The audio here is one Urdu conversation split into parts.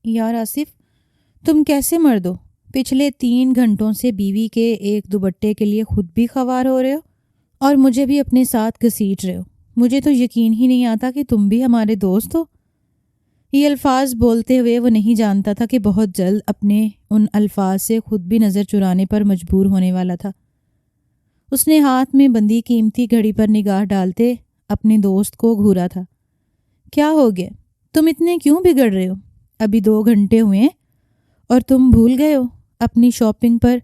یار آصف، تم کیسے مرد ہو؟ پچھلے 3 گھنٹوں سے بیوی کے ایک دوپٹے کے لیے خود بھی خوار ہو رہے ہو اور مجھے بھی اپنے ساتھ گھسیٹ رہے ہو۔ مجھے تو یقین ہی نہیں آتا کہ تم بھی ہمارے دوست ہو۔ یہ الفاظ بولتے ہوئے وہ نہیں جانتا تھا کہ بہت جلد اپنے ان الفاظ سے خود بھی نظر چرانے پر مجبور ہونے والا تھا۔ اس نے ہاتھ میں بندھی قیمتی گھڑی پر نگاہ ڈالتے اپنے دوست کو گھورا تھا۔ کیا ہو گیا؟ تم اتنے کیوں بگڑ رہے ہو؟ ابھی 2 گھنٹے ہوئے ہیں اور تم بھول گئے ہو اپنی شاپنگ پر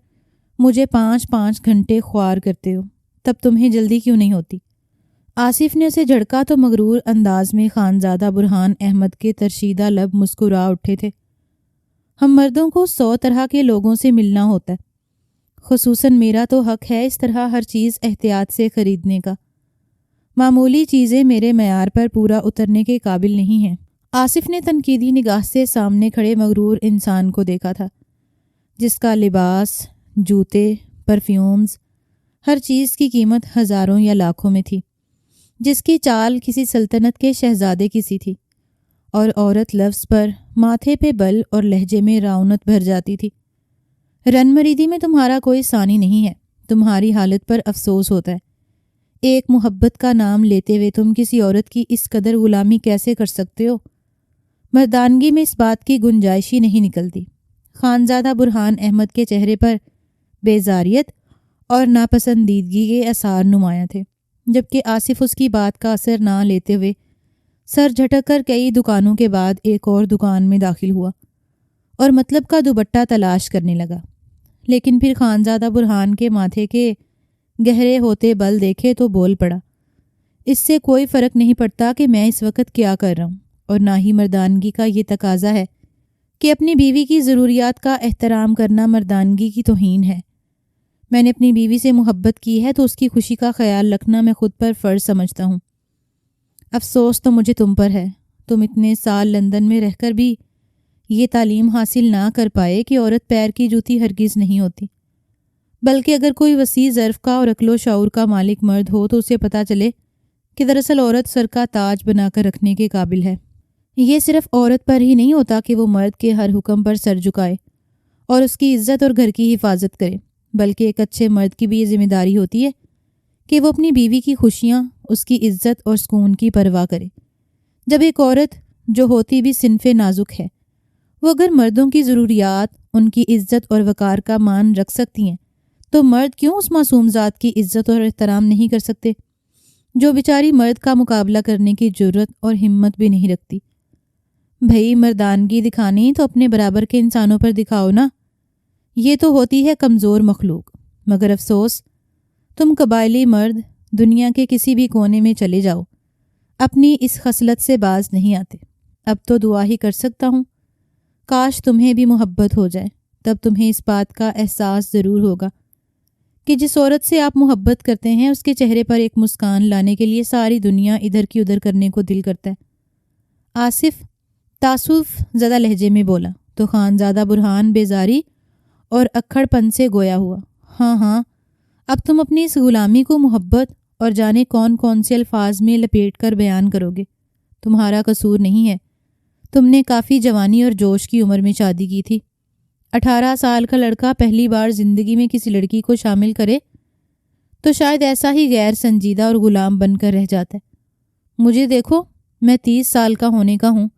مجھے 5 گھنٹے خوار کرتے ہو، تب تمہیں جلدی کیوں نہیں ہوتی؟ آصف نے اسے جھڑکا تو مغرور انداز میں خانزادہ برہان احمد کے ترشیدہ لب مسکرا اٹھے تھے۔ ہم مردوں کو 100 طرح کے لوگوں سے ملنا ہوتا ہے، خصوصاً میرا تو حق ہے اس طرح ہر چیز احتیاط سے خریدنے کا۔ معمولی چیزیں میرے معیار پر پورا اترنے کے قابل نہیں ہیں۔ آصف نے تنقیدی نگاہ سے سامنے کھڑے مغرور انسان کو دیکھا تھا، جس کا لباس، جوتے، پرفیومز، ہر چیز کی قیمت ہزاروں یا لاکھوں میں تھی، جس کی چال کسی سلطنت کے شہزادے کی سی تھی، اور عورت لفظ پر ماتھے پہ بل اور لہجے میں رعونت بھر جاتی تھی۔ رن مریدی میں تمہارا کوئی ثانی نہیں ہے، تمہاری حالت پر افسوس ہوتا ہے۔ ایک محبت کا نام لیتے ہوئے تم کسی عورت کی اس قدر غلامی کیسے کر سکتے ہو؟ مردانگی میں اس بات کی گنجائش ہی نہیں نکلتی۔ خانزادہ برہان احمد کے چہرے پر بیزاریت اور ناپسندیدگی کے آثار نمایاں تھے، جبکہ آصف اس کی بات کا اثر نہ لیتے ہوئے سر جھٹک کر کئی دکانوں کے بعد ایک اور دکان میں داخل ہوا اور مطلب کا دوپٹہ تلاش کرنے لگا۔ لیکن پھر خانزادہ برہان کے ماتھے کے گہرے ہوتے بل دیکھے تو بول پڑا، اس سے کوئی فرق نہیں پڑتا کہ میں اس وقت کیا کر رہا ہوں، اور نہ ہی مردانگی کا یہ تقاضا ہے کہ اپنی بیوی کی ضروریات کا احترام کرنا مردانگی کی توہین ہے۔ میں نے اپنی بیوی سے محبت کی ہے تو اس کی خوشی کا خیال رکھنا میں خود پر فرض سمجھتا ہوں۔ افسوس تو مجھے تم پر ہے، تم اتنے سال لندن میں رہ کر بھی یہ تعلیم حاصل نہ کر پائے کہ عورت پیر کی جوتی ہرگز نہیں ہوتی، بلکہ اگر کوئی وسیع ظرف کا اور عقل و شعور کا مالک مرد ہو تو اسے پتہ چلے کہ دراصل عورت سر کا تاج بنا کر رکھنے کے قابل ہے۔ یہ صرف عورت پر ہی نہیں ہوتا کہ وہ مرد کے ہر حکم پر سر جھکائے اور اس کی عزت اور گھر کی حفاظت کرے، بلکہ ایک اچھے مرد کی بھی یہ ذمہ داری ہوتی ہے کہ وہ اپنی بیوی کی خوشیاں، اس کی عزت اور سکون کی پرواہ کرے۔ جب ایک عورت جو ہوتی بھی صنف نازک ہے، وہ اگر مردوں کی ضروریات، ان کی عزت اور وقار کا مان رکھ سکتی ہیں تو مرد کیوں اس معصوم ذات کی عزت اور احترام نہیں کر سکتے، جو بیچاری مرد کا مقابلہ کرنے کی جرت اور ہمت بھی نہیں رکھتی؟ بھئی مردانگی دکھانی تو اپنے برابر کے انسانوں پر دکھاؤ نا، یہ تو ہوتی ہے کمزور مخلوق۔ مگر افسوس، تم قبائلی مرد دنیا کے کسی بھی کونے میں چلے جاؤ، اپنی اس خصلت سے باز نہیں آتے۔ اب تو دعا ہی کر سکتا ہوں کاش تمہیں بھی محبت ہو جائے، تب تمہیں اس بات کا احساس ضرور ہوگا کہ جس عورت سے آپ محبت کرتے ہیں اس کے چہرے پر ایک مسکان لانے کے لیے ساری دنیا ادھر کی ادھر کرنے کو دل کرتا ہے۔ آصف تعصف زدہ لہجے میں بولا تو خانزادہ برہان بیزاری اور اکھڑ پن سے گویا ہوا۔ ہاں، اب تم اپنی اس غلامی کو محبت اور جانے کون کون سے الفاظ میں لپیٹ کر بیان کرو گے۔ تمہارا قصور نہیں ہے، تم نے کافی جوانی اور جوش کی عمر میں شادی کی تھی۔ 18 سال کا لڑکا پہلی بار زندگی میں کسی لڑکی کو شامل کرے تو شاید ایسا ہی غیر سنجیدہ اور غلام بن کر رہ جاتا ہے۔ مجھے دیکھو، میں 30 سال کا ہونے کا ہوں،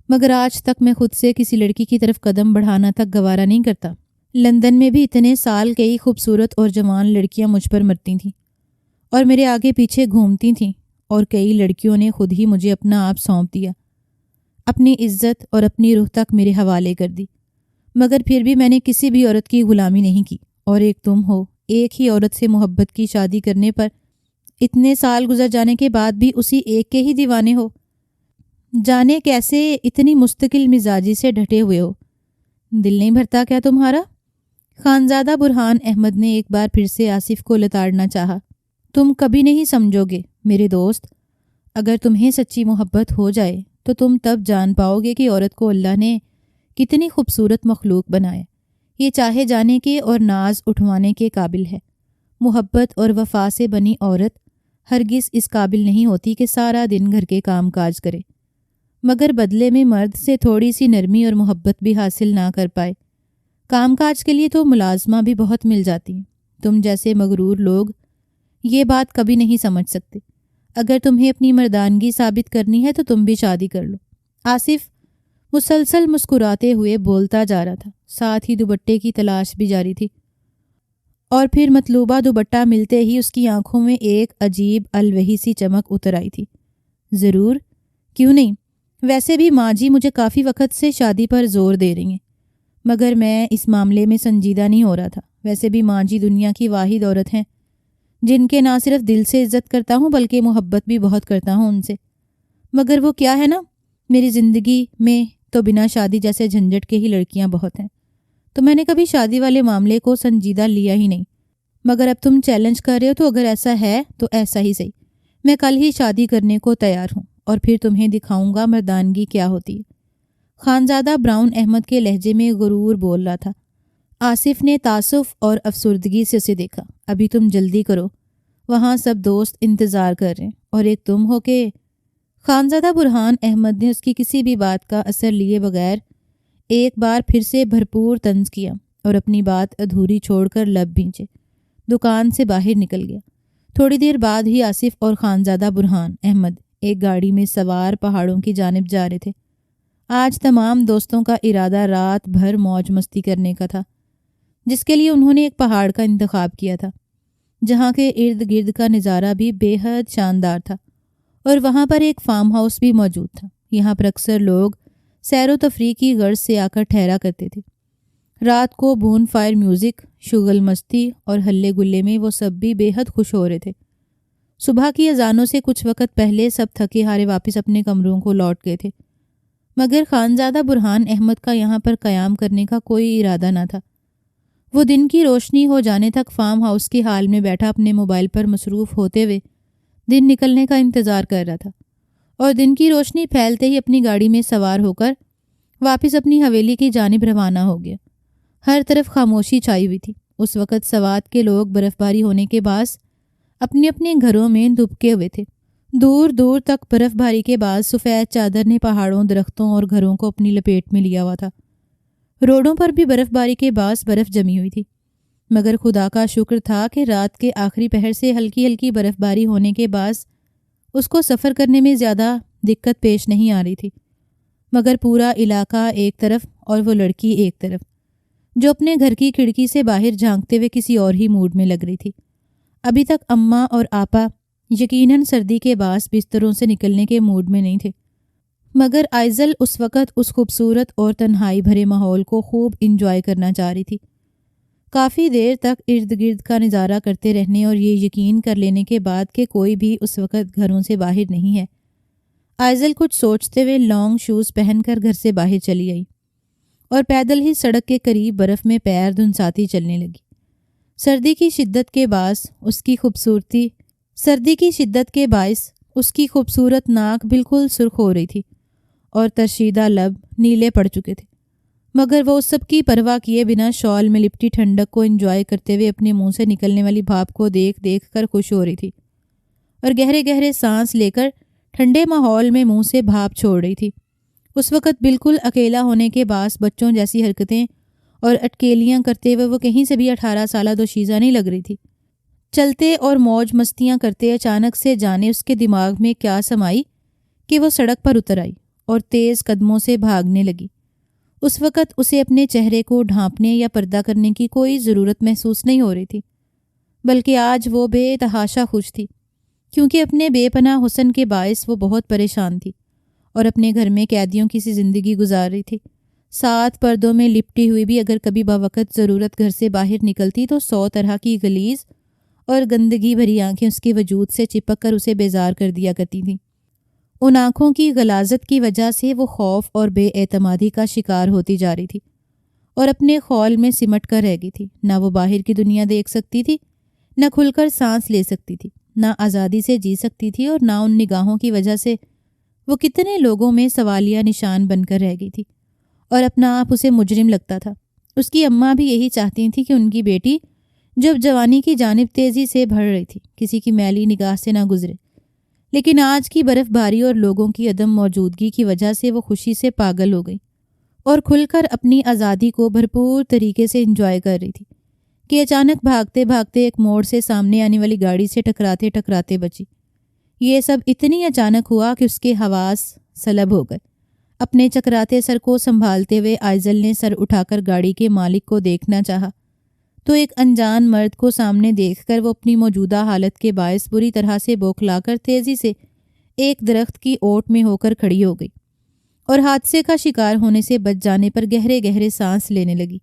مگر آج تک میں خود سے کسی لڑکی کی طرف قدم بڑھانا تک گوارا نہیں کرتا۔ لندن میں بھی اتنے سال کئی خوبصورت اور جوان لڑکیاں مجھ پر مرتی تھیں اور میرے آگے پیچھے گھومتی تھیں، اور کئی لڑکیوں نے خود ہی مجھے اپنا آپ سونپ دیا، اپنی عزت اور اپنی روح تک میرے حوالے کر دی، مگر پھر بھی میں نے کسی بھی عورت کی غلامی نہیں کی۔ اور ایک تم ہو، ایک ہی عورت سے محبت کی شادی کرنے پر اتنے سال گزر جانے کے بعد بھی اسی ایک کے ہی دیوانے ہو، جانے کیسے اتنی مستقل مزاجی سے ڈھٹے ہوئے ہو۔ دل نہیں بھرتا کیا تمہارا؟ خانزادہ برہان احمد نے ایک بار پھر سے آصف کو لتاڑنا چاہا۔ تم کبھی نہیں سمجھو گے میرے دوست، اگر تمہیں سچی محبت ہو جائے تو تم تب جان پاؤ گے کہ عورت کو اللہ نے کتنی خوبصورت مخلوق بنایا، یہ چاہے جانے کے اور ناز اٹھوانے کے قابل ہے۔ محبت اور وفا سے بنی عورت ہرگز اس قابل نہیں ہوتی کہ سارا دن گھر کے کام کاج کرے، مگر بدلے میں مرد سے تھوڑی سی نرمی اور محبت بھی حاصل نہ کر پائے۔ کام کاج کے لیے تو ملازمہ بھی بہت مل جاتی ہیں۔ تم جیسے مغرور لوگ یہ بات کبھی نہیں سمجھ سکتے۔ اگر تمہیں اپنی مردانگی ثابت کرنی ہے تو تم بھی شادی کر لو۔ آصف مسلسل مسکراتے ہوئے بولتا جا رہا تھا، ساتھ ہی دوپٹے کی تلاش بھی جاری تھی، اور پھر مطلوبہ دوپٹہ ملتے ہی اس کی آنکھوں میں ایک عجیب الوہی سی چمک اتر آئی تھی۔ ضرور، کیوں نہیں؟ ویسے بھی ماں جی مجھے کافی وقت سے شادی پر زور دے رہی ہیں، مگر میں اس معاملے میں سنجیدہ نہیں ہو رہا تھا۔ ویسے بھی ماں جی دنیا کی واحد عورت ہیں جن کے نہ صرف دل سے عزت کرتا ہوں بلکہ محبت بھی بہت کرتا ہوں ان سے۔ مگر وہ کیا ہے نا، میری زندگی میں تو بنا شادی جیسے جھنجٹ کے ہی لڑکیاں بہت ہیں، تو میں نے کبھی شادی والے معاملے کو سنجیدہ لیا ہی نہیں۔ مگر اب تم چیلنج کر رہے ہو تو اگر ایسا ہے تو ایسا ہی صحیح، میں کل ہی شادی کرنے کو تیار ہوں، اور پھر تمہیں دکھاؤں گا مردانگی کیا ہوتی ہے۔ خانزادہ براؤن احمد کے لہجے میں غرور بول رہا تھا۔ آصف نے تعصف اور افسردگی سے اسے دیکھا۔ ابھی تم جلدی کرو، وہاں سب دوست انتظار کر رہے ہیں، اور ایک تم ہو کہ… خانزادہ برہان احمد نے اس کی کسی بھی بات کا اثر لیے بغیر ایک بار پھر سے بھرپور طنز کیا اور اپنی بات ادھوری چھوڑ کر لب بھینچے دکان سے باہر نکل گیا۔ تھوڑی دیر بعد ہی آصف اور خانزادہ برہان احمد ایک گاڑی میں سوار پہاڑوں کی جانب جا رہے تھے۔ آج تمام دوستوں کا ارادہ رات بھر موج مستی کرنے کا تھا، جس کے لیے انہوں نے ایک پہاڑ کا انتخاب کیا تھا جہاں کے ارد گرد کا نظارہ بھی بے حد شاندار تھا، اور وہاں پر ایک فارم ہاؤس بھی موجود تھا۔ یہاں پر اکثر لوگ سیر و تفریح کی غرض سے آ کر ٹھہرا کرتے تھے۔ رات کو بون فائر میوزک، شغل مستی اور ہلے گلے میں وہ سب بھی بے حد خوش ہو رہے تھے۔ صبح کی اذانوں سے کچھ وقت پہلے سب تھکے ہارے واپس اپنے کمروں کو لوٹ گئے تھے، مگر خانزادہ برہان احمد کا یہاں پر قیام کرنے کا کوئی ارادہ نہ تھا۔ وہ دن کی روشنی ہو جانے تک فارم ہاؤس کے حال میں بیٹھا اپنے موبائل پر مصروف ہوتے ہوئے دن نکلنے کا انتظار کر رہا تھا، اور دن کی روشنی پھیلتے ہی اپنی گاڑی میں سوار ہو کر واپس اپنی حویلی کی جانب روانہ ہو گیا۔ ہر طرف خاموشی چھائی ہوئی تھی۔ اس وقت سوات کے لوگ برف باری ہونے کے باعث اپنے اپنے گھروں میں دبکے ہوئے تھے۔ دور دور تک برف باری کے بعد سفید چادر نے پہاڑوں، درختوں اور گھروں کو اپنی لپیٹ میں لیا ہوا تھا۔ روڈوں پر بھی برف باری کے باعث برف جمی ہوئی تھی، مگر خدا کا شکر تھا کہ رات کے آخری پہر سے ہلکی ہلکی برف باری ہونے کے باعث اس کو سفر کرنے میں زیادہ دقت پیش نہیں آ رہی تھی۔ مگر پورا علاقہ ایک طرف اور وہ لڑکی ایک طرف، جو اپنے گھر کی کھڑکی سے باہر جھانکتے ہوئے کسی اور ہی موڈ میں لگ رہی تھی۔ ابھی تک اماں اور آپا یقیناً سردی کے باعث بستروں سے نکلنے کے موڈ میں نہیں تھے، مگر آئزل اس وقت اس خوبصورت اور تنہائی بھرے ماحول کو خوب انجوائے کرنا چاہ رہی تھی۔ کافی دیر تک ارد گرد کا نظارہ کرتے رہنے اور یہ یقین کر لینے کے بعد کہ کوئی بھی اس وقت گھروں سے باہر نہیں ہے، آئزل کچھ سوچتے ہوئے لانگ شوز پہن کر گھر سے باہر چلی آئی اور پیدل ہی سڑک کے قریب برف میں پیر دھنساتی چلنے لگی۔ سردی کی شدت کے باعث اس کی خوبصورت ناک بالکل سرخ ہو رہی تھی اور ترشیدہ لب نیلے پڑ چکے تھے، مگر وہ اس سب کی پرواہ کیے بنا شال میں لپٹی ٹھنڈک کو انجوائے کرتے ہوئے اپنے منہ سے نکلنے والی بھاپ کو دیکھ دیکھ کر خوش ہو رہی تھی، اور گہرے گہرے سانس لے کر ٹھنڈے ماحول میں منہ سے بھاپ چھوڑ رہی تھی۔ اس وقت بالکل اکیلا ہونے کے باعث بچوں جیسی حرکتیں اور اٹکیلیاں کرتے ہوئے وہ کہیں سے بھی 18 سالہ دوشیزہ نہیں لگ رہی تھی۔ چلتے اور موج مستیاں کرتے اچانک سے جانے اس کے دماغ میں کیا سمائی کہ وہ سڑک پر اتر آئی اور تیز قدموں سے بھاگنے لگی۔ اس وقت اسے اپنے چہرے کو ڈھانپنے یا پردہ کرنے کی کوئی ضرورت محسوس نہیں ہو رہی تھی، بلکہ آج وہ بے تحاشا خوش تھی، کیونکہ اپنے بے پناہ حسن کے باعث وہ بہت پریشان تھی اور اپنے گھر میں قیدیوں کی سی زندگی گزار رہی تھی۔ 7 پردوں میں لپٹی ہوئی بھی اگر کبھی بوقت ضرورت گھر سے باہر نکلتی تو 100 طرح کی غلیظ اور گندگی بھری آنکھیں اس کے وجود سے چپک کر اسے بیزار کر دیا کرتی تھیں۔ ان آنکھوں کی غلاظت کی وجہ سے وہ خوف اور بے اعتمادی کا شکار ہوتی جا رہی تھی اور اپنے خول میں سمٹ کر رہ گئی تھی۔ نہ وہ باہر کی دنیا دیکھ سکتی تھی، نہ کھل کر سانس لے سکتی تھی، نہ آزادی سے جی سکتی تھی، اور نہ ان نگاہوں کی وجہ سے وہ کتنے لوگوں میں سوالیہ نشان بن کر رہ گئی تھی، اور اپنا آپ اسے مجرم لگتا تھا۔ اس کی اماں بھی یہی چاہتی تھی کہ ان کی بیٹی جب جوانی کی جانب تیزی سے بڑھ رہی تھی کسی کی میلی نگاہ سے نہ گزرے، لیکن آج کی برف باری اور لوگوں کی عدم موجودگی کی وجہ سے وہ خوشی سے پاگل ہو گئی اور کھل کر اپنی آزادی کو بھرپور طریقے سے انجوائے کر رہی تھی کہ اچانک بھاگتے بھاگتے ایک موڑ سے سامنے آنے والی گاڑی سے ٹکراتے ٹکراتے بچی۔ یہ سب اتنی اچانک ہوا کہ اس کے حواس سلب ہو گئے۔ اپنے چکراتے سر کو سنبھالتے ہوئے آئزل نے سر اٹھا کر گاڑی کے مالک کو دیکھنا چاہا تو ایک انجان مرد کو سامنے دیکھ کر وہ اپنی موجودہ حالت کے باعث بری طرح سے بوکھلا کر تیزی سے ایک درخت کی اوٹ میں ہو کر کھڑی ہو گئی اور حادثے کا شکار ہونے سے بچ جانے پر گہرے گہرے سانس لینے لگی۔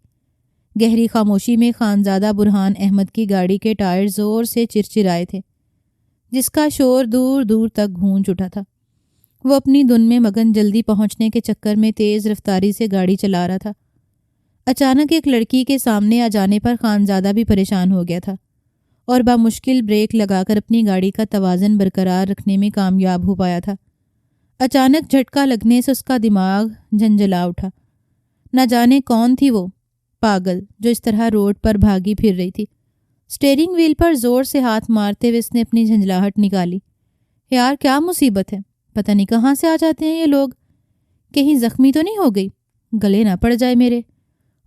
گہری خاموشی میں خانزادہ برہان احمد کی گاڑی کے ٹائر زور سے چرچرائے تھے، جس کا شور دور دور تک گونج اٹھا تھا۔ وہ اپنی دھن میں مگن جلدی پہنچنے کے چکر میں تیز رفتاری سے گاڑی چلا رہا تھا۔ اچانک ایک لڑکی کے سامنے آ جانے پر خانزادہ بھی پریشان ہو گیا تھا اور بامشکل بریک لگا کر اپنی گاڑی کا توازن برقرار رکھنے میں کامیاب ہو پایا تھا۔ اچانک جھٹکا لگنے سے اس کا دماغ جھنجھلا اٹھا۔ نہ جانے کون تھی وہ پاگل جو اس طرح روڈ پر بھاگی پھر رہی تھی۔ اسٹیئرنگ وہیل پر زور سے ہاتھ مارتے ہوئے اس نے اپنی جھنجھلاہٹ نکالی۔ یار کیا مصیبت ہے، پتہ نہیں کہاں سے آ جاتے ہیں یہ لوگ، کہیں زخمی تو نہیں ہو گئی، گلے نہ پڑ جائے میرے۔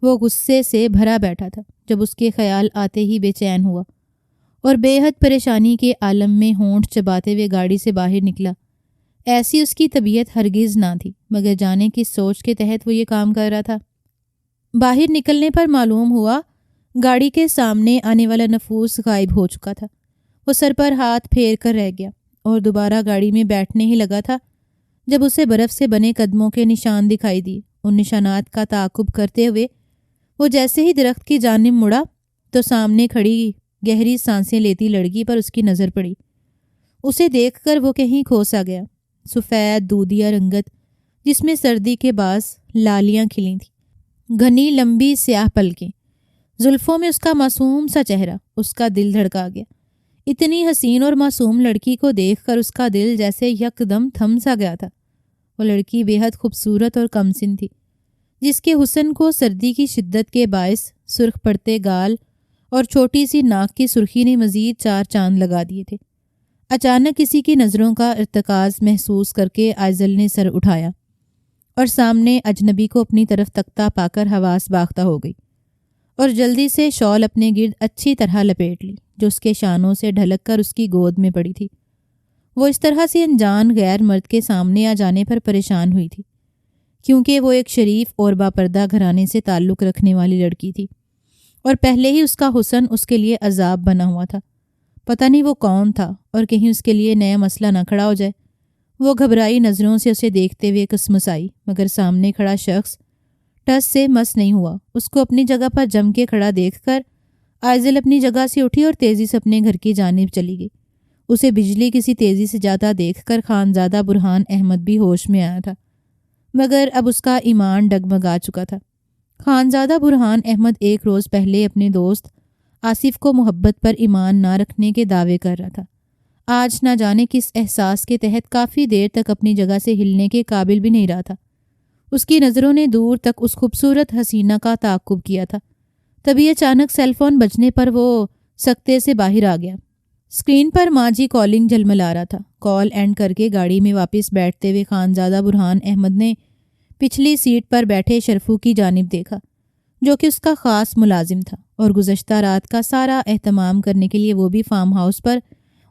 وہ غصے سے بھرا بیٹھا تھا جب اس کے خیال آتے ہی بے چین ہوا اور بے حد پریشانی کے عالم میں ہونٹ چباتے ہوئے گاڑی سے باہر نکلا۔ ایسی اس کی طبیعت ہرگز نہ تھی، مگر جانے کی سوچ کے تحت وہ یہ کام کر رہا تھا۔ باہر نکلنے پر معلوم ہوا گاڑی کے سامنے آنے والا نفوس غائب ہو چکا تھا۔ وہ سر پر ہاتھ پھیر کر رہ گیا اور دوبارہ گاڑی میں بیٹھنے ہی لگا تھا جب اسے برف سے بنے قدموں کے نشان دکھائی دیے۔ ان نشانات کا تعاقب کرتے ہوئے وہ جیسے ہی درخت کی جانب مڑا تو سامنے کھڑی گہری سانسیں لیتی لڑکی پر اس کی نظر پڑی۔ اسے دیکھ کر وہ کہیں کھو سا گیا۔ سفید دودھیا رنگت جس میں سردی کے باعث لالیاں کھلی تھیں، گھنی لمبی سیاہ پلکیں، زلفوں میں اس کا معصوم سا چہرہ، اس کا دل دھڑکا گیا۔ اتنی حسین اور معصوم لڑکی کو دیکھ کر اس کا دل جیسے یکدم تھم سا گیا تھا۔ وہ لڑکی بے حد خوبصورت اور کمسن تھی، جس کے حسن کو سردی کی شدت کے باعث سرخ پڑتے گال اور چھوٹی سی ناک کی سرخی نے مزید 4 چاند لگا دیے تھے۔ اچانک کسی کی نظروں کا ارتکاز محسوس کر کے آئزل نے سر اٹھایا اور سامنے اجنبی کو اپنی طرف تکتا پا کر حواس باختہ ہو گئی اور جلدی سے شال اپنے گرد اچھی طرح لپیٹ لی جو اس کے شانوں سے ڈھلک کر اس کی گود میں پڑی تھی۔ وہ اس طرح سے انجان غیر مرد کے سامنے آ جانے پر پریشان ہوئی تھی کیونکہ وہ ایک شریف اور باپردہ گھرانے سے تعلق رکھنے والی لڑکی تھی اور پہلے ہی اس کا حسن اس کے لیے عذاب بنا ہوا تھا۔ پتہ نہیں وہ کون تھا اور کہیں اس کے لیے نیا مسئلہ نہ کھڑا ہو جائے۔ وہ گھبرائی نظروں سے اسے دیکھتے ہوئے کسمسائی، مگر سامنے کھڑا شخص ٹس سے مس نہیں ہوا۔ اس کو اپنی جگہ پر جم کے کھڑا دیکھ کر آئزل اپنی جگہ سے اٹھی اور تیزی سے اپنے گھر کی جانب چلی گئی۔ اسے بجلی کسی تیزی سے جاتا دیکھ کر خانزادہ برہان احمد بھی ہوش میں آیا تھا، مگر اب اس کا ایمان ڈگمگا چکا تھا۔ خانزادہ برہان احمد ایک روز پہلے اپنے دوست آصف کو محبت پر ایمان نہ رکھنے کے دعوے کر رہا تھا۔ آج نہ جانے کس احساس کے تحت کافی دیر تک اپنی جگہ سے ہلنے کے قابل بھی نہیں رہا تھا۔ اس کی نظروں نے دور تک اس خوبصورت حسینہ کا تعاقب کیا تھا۔ تبھی اچانک سیل فون بجنے پر وہ سکتے سے باہر آ گیا۔ اسکرین پر ماجی کالنگ جھلملا رہا تھا۔ کال اینڈ کر کے گاڑی میں واپس بیٹھتے ہوئے خانزادہ برہان احمد نے پچھلی سیٹ پر بیٹھے شرفو کی جانب دیکھا جو کہ اس کا خاص ملازم تھا اور گزشتہ رات کا سارا اہتمام کرنے کے لیے وہ بھی فارم ہاؤس پر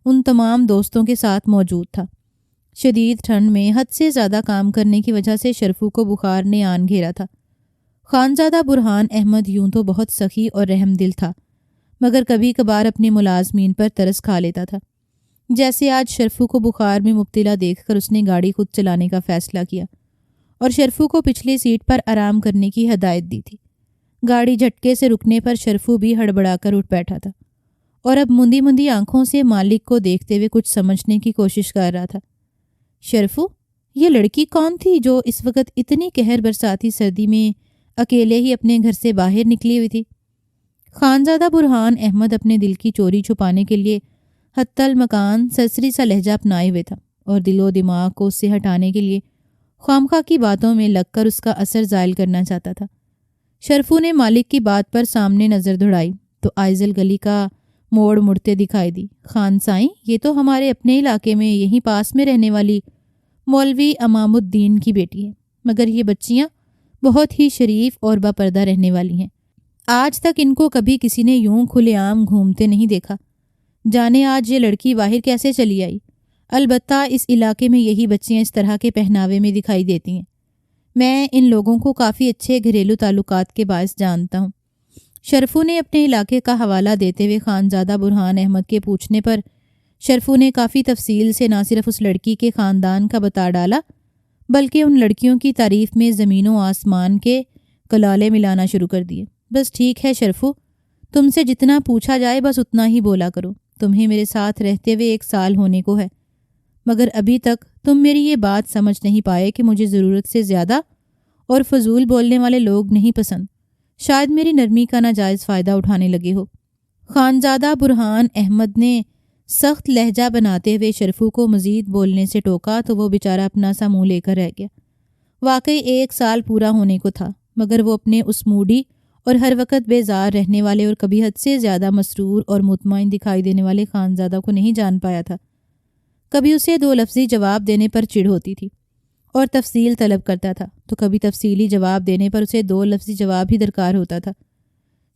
ان تمام دوستوں کے ساتھ موجود تھا۔ شدید ٹھنڈ میں حد سے زیادہ کام کرنے کی وجہ سے شرفو کو بخار نے آن گھیرا تھا۔ خانزادہ برہان احمد یوں تو بہت سخی اور رحم دل تھا، مگر کبھی کبھار اپنے ملازمین پر ترس کھا لیتا تھا۔ جیسے آج شرفو کو بخار میں مبتلا دیکھ کر اس نے گاڑی خود چلانے کا فیصلہ کیا اور شرفو کو پچھلی سیٹ پر آرام کرنے کی ہدایت دی تھی۔ گاڑی جھٹکے سے رکنے پر شرفو بھی ہڑبڑا کر اٹھ بیٹھا تھا اور اب مندی مندی آنکھوں سے مالک کو دیکھتے ہوئے کچھ سمجھنے کی کوشش کر رہا تھا۔ شرفو، یہ لڑکی کون تھی جو اس وقت اتنی قہر برساتی سردی میں اکیلے ہی اپنے گھر سے باہر نکلی ہوئی تھی؟ خانزادہ برہان احمد اپنے دل کی چوری چھپانے کے لیے حتی المکان سرسری سا لہجہ اپنائے ہوئے تھا اور دل و دماغ کو اس سے ہٹانے کے لیے خوامخواہ کی باتوں میں لگ کر اس کا اثر زائل کرنا چاہتا تھا۔ شرفو نے مالک کی بات پر سامنے نظر دوڑائی تو آئزل گلی کا موڑ مڑتے دکھائی دی۔ خان سائیں، یہ تو ہمارے اپنے علاقے میں یہیں پاس میں رہنے والی مولوی امام الدین کی بیٹی ہے، مگر یہ بچیاں بہت ہی شریف اور باپردہ رہنے والی ہیں۔ آج تک ان کو کبھی کسی نے یوں کھلے عام گھومتے نہیں دیکھا۔ جانے آج یہ لڑکی باہر کیسے چلی آئی؟ البتہ اس علاقے میں یہی بچیاں اس طرح کے پہناوے میں دکھائی دیتی ہیں۔ میں ان لوگوں کو کافی اچھے گھریلو تعلقات کے باعث جانتا ہوں۔ شرفو نے اپنے علاقے کا حوالہ دیتے ہوئے خانزادہ برہان احمد کے پوچھنے پر شرفو نے کافی تفصیل سے نہ صرف اس لڑکی کے خاندان کا بتا ڈالا، بلکہ ان لڑکیوں کی تعریف میں زمین و آسمان کے کلالے ملانا شروع کر دیے۔ بس ٹھیک ہے شرفو، تم سے جتنا پوچھا جائے بس اتنا ہی بولا کرو۔ تمہیں میرے ساتھ رہتے ہوئے 1 سال ہونے کو ہے، مگر ابھی تک تم میری یہ بات سمجھ نہیں پائے کہ مجھے ضرورت سے زیادہ اور فضول بولنے والے لوگ نہیں پسند۔ شاید میری نرمی کا ناجائز فائدہ اٹھانے لگے ہو۔ خانزادہ برہان احمد نے سخت لہجہ بناتے ہوئے شرفو کو مزید بولنے سے ٹوکا تو وہ بیچارہ اپنا سا منہ لے کر رہ گیا۔ واقعی 1 سال پورا ہونے کو تھا، مگر وہ اپنے اس موڈی اور ہر وقت بیزار رہنے والے اور کبھی حد سے زیادہ مسرور اور مطمئن دکھائی دینے والے خانزادہ کو نہیں جان پایا تھا۔ کبھی اسے 2 لفظی جواب دینے پر چڑ ہوتی تھی اور تفصیل طلب کرتا تھا، تو کبھی تفصیلی جواب دینے پر اسے 2 لفظی جواب ہی درکار ہوتا تھا۔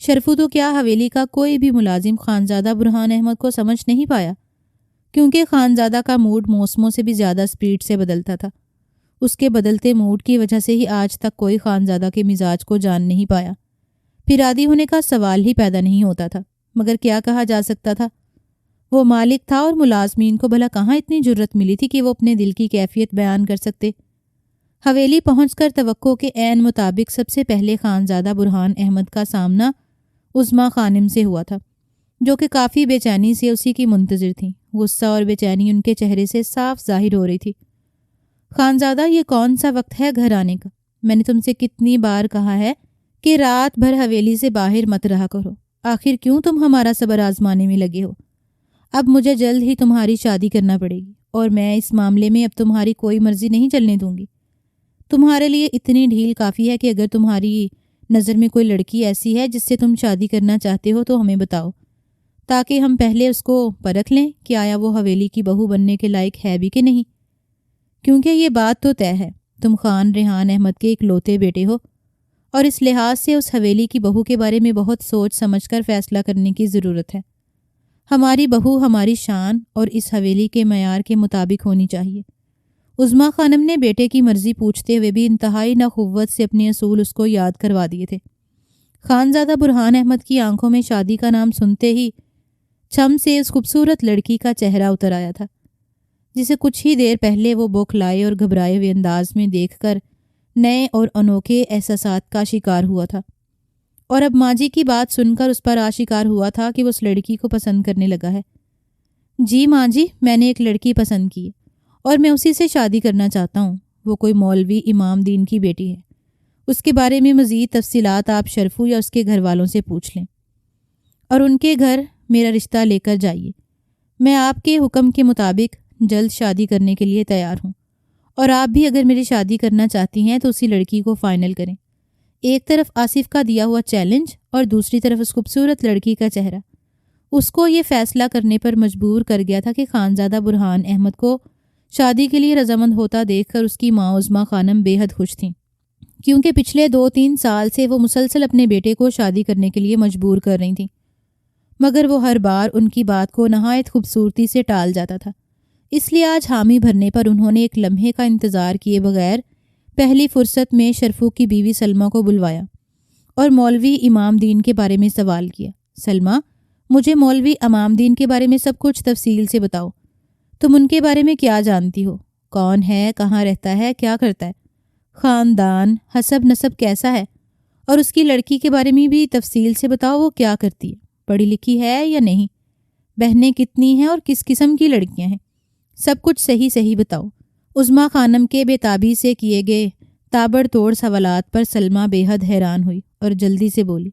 شرفو تو کیا حویلی کا کوئی بھی ملازم خانزادہ برہان احمد کو سمجھ نہیں پایا، کیونکہ خانزادہ کا موڈ موسموں سے بھی زیادہ سپیڈ سے بدلتا تھا۔ اس کے بدلتے موڈ کی وجہ سے ہی آج تک کوئی خانزادہ کے مزاج کو جان نہیں پایا۔ پھر عادی ہونے کا سوال ہی پیدا نہیں ہوتا تھا، مگر کیا کہا جا سکتا تھا؟ وہ مالک تھا اور ملازمین کو بھلا کہاں اتنی جرت ملی تھی کہ وہ اپنے دل کی کیفیت بیان کر سکتے۔ حویلی پہنچ کر توقع کے عین مطابق سب سے پہلے خانزادہ برہان احمد کا سامنا عظمیٰ خانم سے ہوا تھا، جو کہ کافی بے چینی سے اسی کی منتظر تھیں۔ غصہ اور بے چینی ان کے چہرے سے صاف ظاہر ہو رہی تھی۔ خانزادہ، یہ کون سا وقت ہے گھر آنے کا؟ میں نے تم سے کتنی بار کہا ہے کہ رات بھر حویلی سے باہر مت رہا کرو۔ آخر کیوں تم ہمارا صبر آزمانے میں لگے ہو؟ اب مجھے جلد ہی تمہاری شادی کرنا پڑے گی اور میں اس معاملے میں اب تمہاری کوئی مرضی نہیں چلنے دوں گی۔ تمہارے لیے اتنی ڈھیل کافی ہے کہ اگر تمہاری نظر میں کوئی لڑکی ایسی ہے جس سے تم شادی کرنا چاہتے ہو تو ہمیں بتاؤ، تاکہ ہم پہلے اس کو پرکھ لیں کہ آیا وہ حویلی کی بہو بننے کے لائق ہے بھی کہ نہیں۔ کیونکہ یہ بات تو طے ہے، تم خان ریحان احمد کے اکلوتے بیٹے ہو، اور اس لحاظ سے اس حویلی کی بہو کے بارے میں بہت سوچ سمجھ کر فیصلہ کرنے کی ضرورت ہے۔ ہماری بہو ہماری شان اور اس حویلی کے معیار کے مطابق ہونی چاہیے۔ عظمیٰ خانم نے بیٹے کی مرضی پوچھتے ہوئے بھی انتہائی نخوت سے اپنے اصول اس کو یاد کروا دیے تھے۔ خانزادہ برہان احمد کی آنکھوں میں شادی کا نام سنتے ہی چھم سے اس خوبصورت لڑکی کا چہرہ اتر آیا تھا، جسے کچھ ہی دیر پہلے وہ بوکھلائے اور گھبرائے ہوئے انداز میں دیکھ کر نئے اور انوکھے احساسات کا شکار ہوا تھا، اور اب ماں جی کی بات سن کر اس پر آشکار ہوا تھا کہ وہ اس لڑکی کو پسند کرنے لگا ہے۔ جی ماں جی، میں نے ایک لڑکی پسند کی ہے اور میں اسی سے شادی کرنا چاہتا ہوں۔ وہ کوئی مولوی امام دین کی بیٹی ہے۔ اس کے بارے میں مزید تفصیلات آپ شرفو یا اس کے گھر والوں سے پوچھ لیں اور ان کے گھر میرا رشتہ لے کر جائیے۔ میں آپ کے حکم کے مطابق جلد شادی کرنے کے لیے تیار ہوں، اور آپ بھی اگر میری شادی کرنا چاہتی ہیں تو اسی لڑکی کو فائنل کریں۔ ایک طرف آصف کا دیا ہوا چیلنج اور دوسری طرف اس خوبصورت لڑکی کا چہرہ اس کو یہ فیصلہ کرنے پر مجبور کر گیا تھا کہ خانزادہ برہان احمد کو شادی کے لیے رضامند ہوتا دیکھ کر اس کی ماں عظمیٰ خانم بے حد خوش تھیں، کیونکہ پچھلے 2-3 سال سے وہ مسلسل اپنے بیٹے کو شادی کرنے کے لیے مجبور کر رہی تھیں، مگر وہ ہر بار ان کی بات کو نہایت خوبصورتی سے ٹال جاتا تھا۔ اس لیے آج حامی بھرنے پر انہوں نے ایک لمحے کا انتظار کیے بغیر پہلی فرصت میں شرفو کی بیوی سلمیٰ کو بلوایا اور مولوی امام دین کے بارے میں سوال کیا۔ سلمیٰ، مجھے مولوی امام دین کے بارے میں سب کچھ تفصیل سے بتاؤ۔ تم ان کے بارے میں کیا جانتی ہو؟ کون ہے، کہاں رہتا ہے، کیا کرتا ہے، خاندان، حسب نسب کیسا ہے، اور اس کی لڑکی کے بارے میں بھی تفصیل سے بتاؤ، وہ کیا کرتی ہے، پڑھی لکھی ہے یا نہیں، بہنیں کتنی ہیں اور کس قسم کی لڑکیاں ہیں، سب کچھ صحیح بتاؤ۔ عظمیٰ خانم کے بے تابی سے کیے گئے تابڑ توڑ سوالات پر سلمیٰ بے حد حیران ہوئی اور جلدی سے بولی،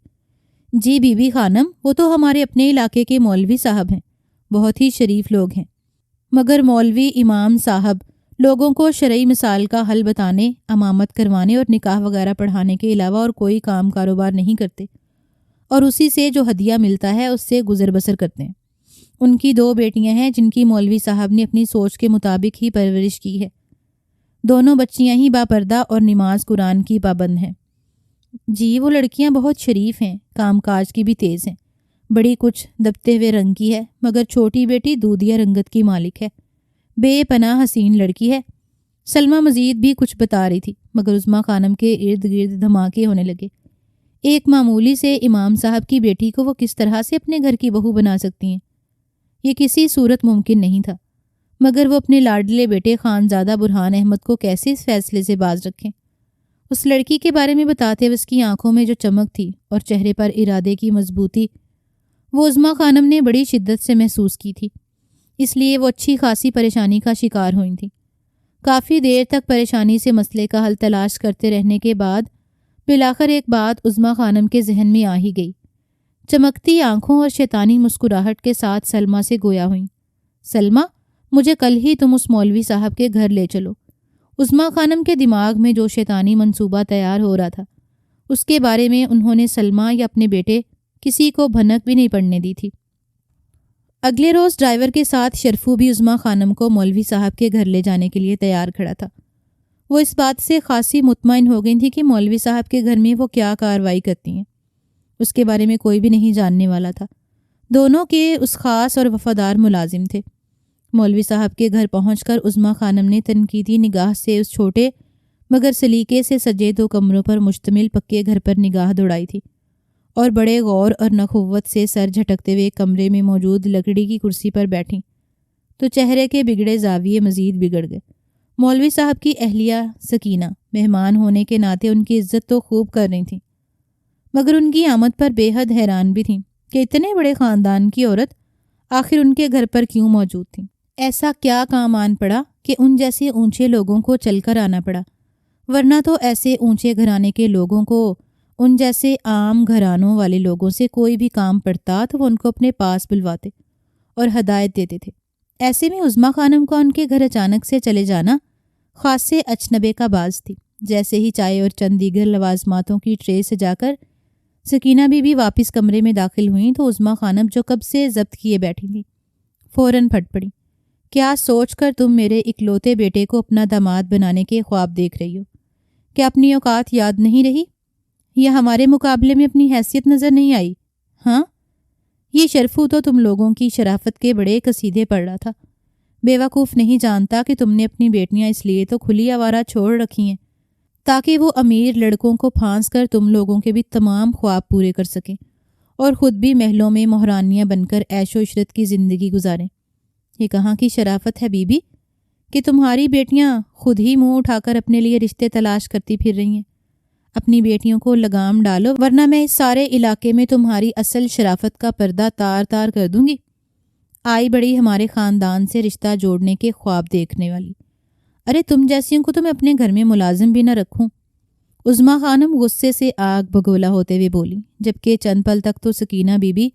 جی بی بی خانم، وہ تو ہمارے اپنے علاقے کے مولوی صاحب ہیں، بہت ہی شریف لوگ ہیں، مگر مولوی امام صاحب لوگوں کو شرعی مسائل کا حل بتانے، امامت کروانے اور نکاح وغیرہ پڑھانے کے علاوہ اور کوئی کام کاروبار نہیں کرتے۔ اور اسی سے جو ہدیہ ملتا ہے اس سے گزر بسر کرتے ہیں۔ ان کی 2 بیٹیاں ہیں جن کی مولوی صاحب نے اپنی سوچ کے مطابق ہی پرورش کی ہے۔ دونوں بچیاں ہی باپردہ اور نماز قرآن کی پابند ہیں۔ جی وہ لڑکیاں بہت شریف ہیں، کام کاج کی بھی تیز ہیں۔ بڑی کچھ دبتے ہوئے رنگ کی ہے، مگر چھوٹی بیٹی دودھیا رنگت کی مالک ہے، بے پناہ حسین لڑکی ہے۔ سلمہ مزید بھی کچھ بتا رہی تھی، مگر عظمیٰ خانم کے ارد گرد دھماکے ہونے لگے۔ ایک معمولی سے امام صاحب کی بیٹی کو وہ کس طرح سے اپنے گھر کی بہو بنا سکتی ہیں؟ یہ کسی صورت ممکن نہیں تھا، مگر وہ اپنے لاڈلے بیٹے خانزادہ برہان احمد کو کیسے اس فیصلے سے باز رکھیں؟ اس لڑکی کے بارے میں بتاتے ہوئے اس کی آنکھوں میں جو چمک تھی اور چہرے پر ارادے کی مضبوطی، وہ عظمیٰ خانم نے بڑی شدت سے محسوس کی تھی، اس لیے وہ اچھی خاصی پریشانی کا شکار ہوئی تھیں۔ کافی دیر تک پریشانی سے مسئلے کا حل تلاش کرتے رہنے کے بعد بالآخر ایک بات عظمیٰ خانم کے ذہن میں آ ہی گئی۔ چمکتی آنکھوں اور شیطانی مسکراہٹ کے ساتھ سلمہ سے گویا ہوئیں، سلمہ، مجھے کل ہی تم اس مولوی صاحب کے گھر لے چلو۔ عظمیٰ خانم کے دماغ میں جو شیطانی منصوبہ تیار ہو رہا تھا اس کے بارے میں انہوں نے سلمہ یا اپنے بیٹے کسی کو بھنک بھی نہیں پڑنے دی تھی۔ اگلے روز ڈرائیور کے ساتھ شرفو بھی عظمیٰ خانم کو مولوی صاحب کے گھر لے جانے کے لیے تیار کھڑا تھا۔ وہ اس بات سے خاصی مطمئن ہو گئی تھی کہ مولوی صاحب کے گھر میں وہ کیا کارروائی کرتی ہیں، اس کے بارے میں کوئی بھی نہیں جاننے والا تھا۔ دونوں کے اس خاص اور وفادار ملازم تھے۔ مولوی صاحب کے گھر پہنچ کر عظمیٰ خانم نے تنقیدی نگاہ سے اس چھوٹے مگر سلیقے سے سجے 2 کمروں پر مشتمل پکے گھر پر نگاہ دوڑائی تھی، اور بڑے غور اور نخوت سے سر جھٹکتے ہوئے کمرے میں موجود لکڑی کی کرسی پر بیٹھیں تو چہرے کے بگڑے زاویے مزید بگڑ گئے۔ مولوی صاحب کی اہلیہ سکینہ مہمان ہونے کے ناطے ان کی عزت تو خوب کر رہی تھیں، مگر ان کی آمد پر بے حد حیران بھی تھیں کہ اتنے بڑے خاندان کی عورت آخر ان کے گھر پر کیوں موجود تھیں۔ ایسا کیا کام آن پڑا کہ ان جیسے اونچے لوگوں کو چل کر آنا پڑا، ورنہ تو ایسے اونچے گھرانے کے لوگوں کو ان جیسے عام گھرانوں والے لوگوں سے کوئی بھی کام پڑتا تو وہ ان کو اپنے پاس بلواتے اور ہدایت دیتے تھے۔ ایسے میں عظمیٰ خانم کا ان کے گھر اچانک سے چلے جانا خاصے اچنبے کا باز تھی۔ جیسے ہی چائے اور چند دیگر لوازماتوں کی ٹرے سجا کر سکینہ بی بی واپس کمرے میں داخل ہوئیں تو عظمیٰ خانم جو کب سے ضبط کیے بیٹھی تھیں فوراً پھٹ پڑی۔ کیا سوچ کر تم میرے اکلوتے بیٹے کو اپنا داماد بنانے کے خواب دیکھ رہی ہو؟ کیا اپنی اوقات یاد نہیں رہی یا ہمارے مقابلے میں اپنی حیثیت نظر نہیں آئی؟ ہاں، یہ شرفو تو تم لوگوں کی شرافت کے بڑے قصیدے پڑھ رہا تھا۔ بیوقوف نہیں جانتا کہ تم نے اپنی بیٹیاں اس لیے تو کھلی آوارہ چھوڑ رکھی ہیں تاکہ وہ امیر لڑکوں کو پھانس کر تم لوگوں کے بھی تمام خواب پورے کر سکیں اور خود بھی محلوں میں مہرانیاں بن کر عیش و عشرت کی زندگی گزاریں۔ یہ کہاں کی شرافت ہے بی بی کہ تمہاری بیٹیاں خود ہی منہ اٹھا کر اپنے لیے رشتے تلاش کرتی پھر رہی ہیں؟ اپنی بیٹیوں کو لگام ڈالو ورنہ میں اس سارے علاقے میں تمہاری اصل شرافت کا پردہ تار تار کر دوں گی۔ آئی بڑی ہمارے خاندان سے رشتہ جوڑنے کے خواب دیکھنے والی، ارے تم جیسیوں کو تو میں اپنے گھر میں ملازم بھی نہ رکھوں۔ عظمیٰ خانم غصے سے آگ بگولا ہوتے ہوئے بولی، جبکہ چند پل تک تو سکینہ بی بی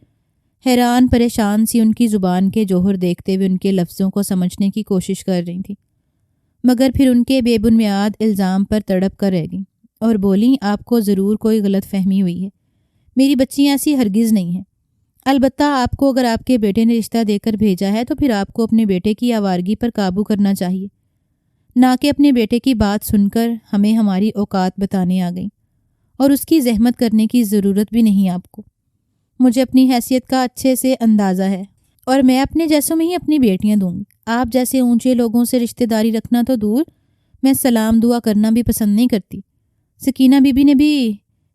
حیران پریشان سی ان کی زبان کے جوہر دیکھتے ہوئے ان کے لفظوں کو سمجھنے کی کوشش کر رہی تھی، مگر پھر ان کے بے بنیاد الزام پر تڑپ کر رہ گئیں اور بولیں، آپ کو ضرور کوئی غلط فہمی ہوئی ہے، میری بچیاں ایسی ہرگز نہیں ہیں۔ البتہ آپ کو اگر آپ کے بیٹے نے رشتہ دے کر بھیجا ہے تو پھر آپ کو اپنے بیٹے کی آوارگی پر قابو کرنا چاہیے، نہ کہ اپنے بیٹے کی بات سن کر ہمیں ہماری اوقات بتانے آ گئیں، اور اس کی زحمت کرنے کی ضرورت بھی نہیں آپ کو۔ مجھے اپنی حیثیت کا اچھے سے اندازہ ہے اور میں اپنے جیسوں میں ہی اپنی بیٹیاں دوں گی۔ آپ جیسے اونچے لوگوں سے رشتہ داری رکھنا تو دور، میں سلام دعا کرنا بھی پسند نہیں کرتی۔ سکینہ بی بی نے بھی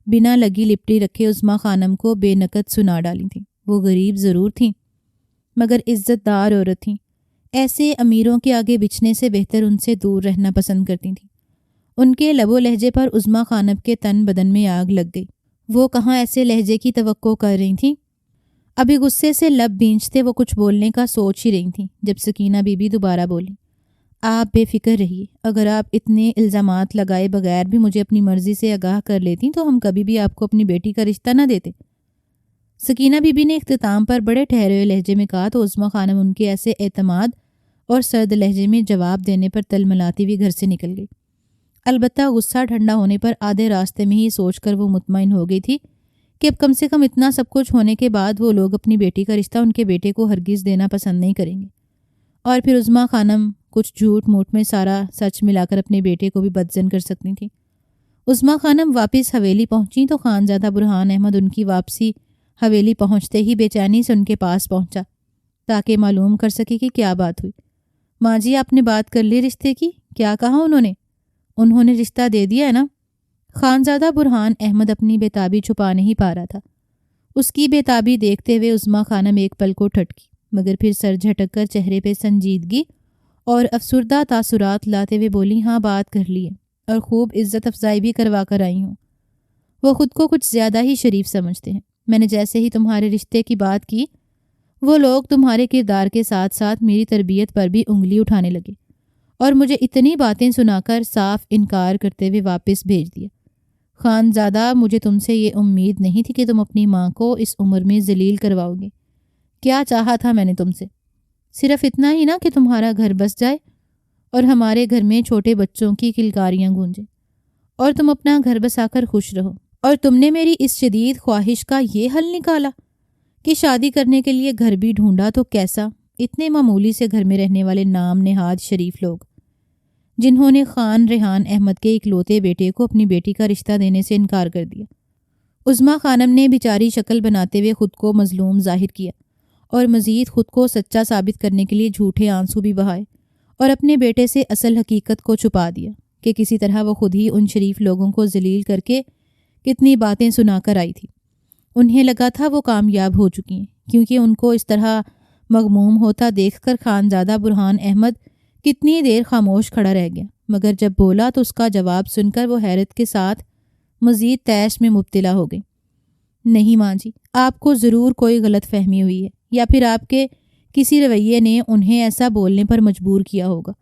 بنا لگی لپٹی رکھے عظمیٰ خانم کو بے نقد سنا ڈالی تھیں۔ وہ غریب ضرور تھیں مگر عزت دار عورت تھیں، ایسے امیروں کے آگے بچھنے سے بہتر ان سے دور رہنا پسند کرتی تھیں۔ ان کے لب و لہجے پر عظمیٰ خانم کے تن بدن میں آگ لگ گئی۔ وہ کہاں ایسے لہجے کی توقع کر رہی تھیں؟ ابھی غصے سے لب بھینچتے وہ کچھ بولنے کا سوچ ہی رہی تھیں جب سکینہ بی بی دوبارہ بولی، آپ بے فکر رہیے، اگر آپ اتنے الزامات لگائے بغیر بھی مجھے اپنی مرضی سے آگاہ کر لیتی تو ہم کبھی بھی آپ کو اپنی بیٹی کا رشتہ نہ دیتے۔ سکینہ بی بی نے اختتام پر بڑے ٹھہرے ہوئے لہجے میں کہا تو عظمیٰ خانم ان کے ایسے اعتماد اور سرد لہجے میں جواب دینے پر تلملاتی ہوئی گھر سے نکل گئی۔ البتہ غصہ ٹھنڈا ہونے پر آدھے راستے میں ہی سوچ کر وہ مطمئن ہو گئی تھی کہ اب کم سے کم اتنا سب کچھ ہونے کے بعد وہ لوگ اپنی بیٹی کا رشتہ ان کے بیٹے کو ہرگز دینا پسند نہیں کریں گے۔ اور پھر عظمیٰ خانم کچھ جھوٹ موٹ میں سارا سچ ملا کر اپنے بیٹے کو بھی بدزن کر سکتی تھیں۔ عظمیٰ خانم واپس حویلی پہنچیں تو خانزادہ برہان احمد ان کی واپسی حویلی پہنچتے ہی بے چینی سے ان کے پاس پہنچا تاکہ معلوم کر سکے کہ کیا بات ہوئی۔ ماں جی، آپ نے بات کر لی رشتے کی؟ کیا کہا انہوں نے رشتہ دے دیا ہے نا؟ خانزادہ برہان احمد اپنی بےتابی چھپا نہیں پا رہا تھا۔ اس کی بےتابی دیکھتے ہوئے عظمیٰ خانم ایک پل کو ٹھٹکی، مگر پھر سر جھٹک کر چہرے پہ سنجیدگی اور افسردہ تاثرات لاتے ہوئے بولی، ہاں بات کر لی ہے، اور خوب عزت افزائی بھی کروا کر آئی ہوں۔ وہ خود کو کچھ زیادہ ہی شریف سمجھتے ہیں۔ میں نے جیسے ہی تمہارے رشتے کی بات کی، وہ لوگ تمہارے کردار کے ساتھ ساتھ میری تربیت پر بھی انگلی اٹھانے لگے اور مجھے اتنی باتیں سنا کر صاف انکار کرتے ہوئے واپس بھیج دیا۔ خانزادہ، مجھے تم سے یہ امید نہیں تھی کہ تم اپنی ماں کو اس عمر میں ذلیل کرواؤ گے۔ کیا چاہا تھا میں نے تم سے؟ صرف اتنا ہی نا کہ تمہارا گھر بس جائے اور ہمارے گھر میں چھوٹے بچوں کی کلکاریاں گونجیں اور تم اپنا گھر بسا کر خوش رہو۔ اور تم نے میری اس شدید خواہش کا یہ حل نکالا کہ شادی کرنے کے لیے گھر بھی ڈھونڈا تو کیسا؟ اتنے معمولی سے گھر میں رہنے والے نام نہاد شریف لوگ جنہوں نے خان ریحان احمد کے اکلوتے بیٹے کو اپنی بیٹی کا رشتہ دینے سے انکار کر دیا۔ عظمیٰ خانم نے بیچاری شکل بناتے ہوئے خود کو مظلوم ظاہر کیا اور مزید خود کو سچا ثابت کرنے کے لیے جھوٹے آنسو بھی بہائے اور اپنے بیٹے سے اصل حقیقت کو چھپا دیا کہ کسی طرح وہ خود ہی ان شریف لوگوں کو ذلیل کر کے کتنی باتیں سنا کر آئی تھی۔ انہیں لگا تھا وہ کامیاب ہو چکی ہیں، کیونکہ ان کو اس طرح مغموم ہوتا دیکھ کر خانزادہ برہان احمد کتنی دیر خاموش کھڑا رہ گیا، مگر جب بولا تو اس کا جواب سن کر وہ حیرت کے ساتھ مزید تیش میں مبتلا ہو گئی۔ نہیں ماں جی، آپ کو ضرور کوئی غلط فہمی ہوئی ہے، یا پھر آپ کے کسی رویے نے انہیں ایسا بولنے پر مجبور کیا ہوگا۔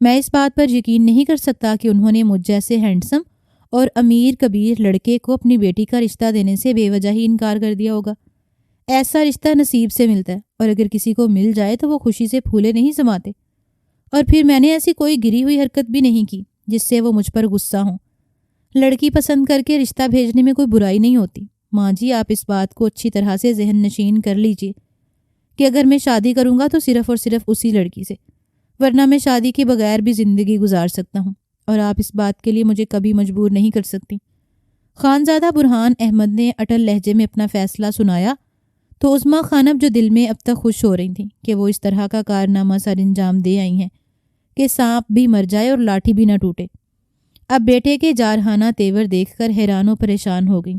میں اس بات پر یقین نہیں کر سکتا کہ انہوں نے مجھ جیسے ہینڈسم اور امیر کبیر لڑکے کو اپنی بیٹی کا رشتہ دینے سے بے وجہ ہی انکار کر دیا ہوگا۔ ایسا رشتہ نصیب سے ملتا ہے، اور اگر کسی کو مل جائے تو وہ خوشی سے پھولے نہیں سماتے۔ اور پھر میں نے ایسی کوئی گری ہوئی حرکت بھی نہیں کی جس سے وہ مجھ پر غصہ ہوں۔ لڑکی پسند کر کے رشتہ بھیجنے میں کوئی برائی نہیں ہوتی۔ ماں جی، آپ اس بات کو اچھی طرح سے ذہن نشین کر لیجئے کہ اگر میں شادی کروں گا تو صرف اور صرف اسی لڑکی سے، ورنہ میں شادی کے بغیر بھی زندگی گزار سکتا ہوں، اور آپ اس بات کے لیے مجھے کبھی مجبور نہیں کر سکتی۔ خانزادہ برہان احمد نے اٹل لہجے میں اپنا فیصلہ سنایا تو عظمیٰ خانم جو دل میں اب تک خوش ہو رہی تھیں کہ وہ اس طرح کا کارنامہ سر انجام دے آئی ہیں کہ سانپ بھی مر جائے اور لاٹھی بھی نہ ٹوٹے، اب بیٹے کے جارحانہ تیور دیکھ کر حیران و پریشان ہو گئیں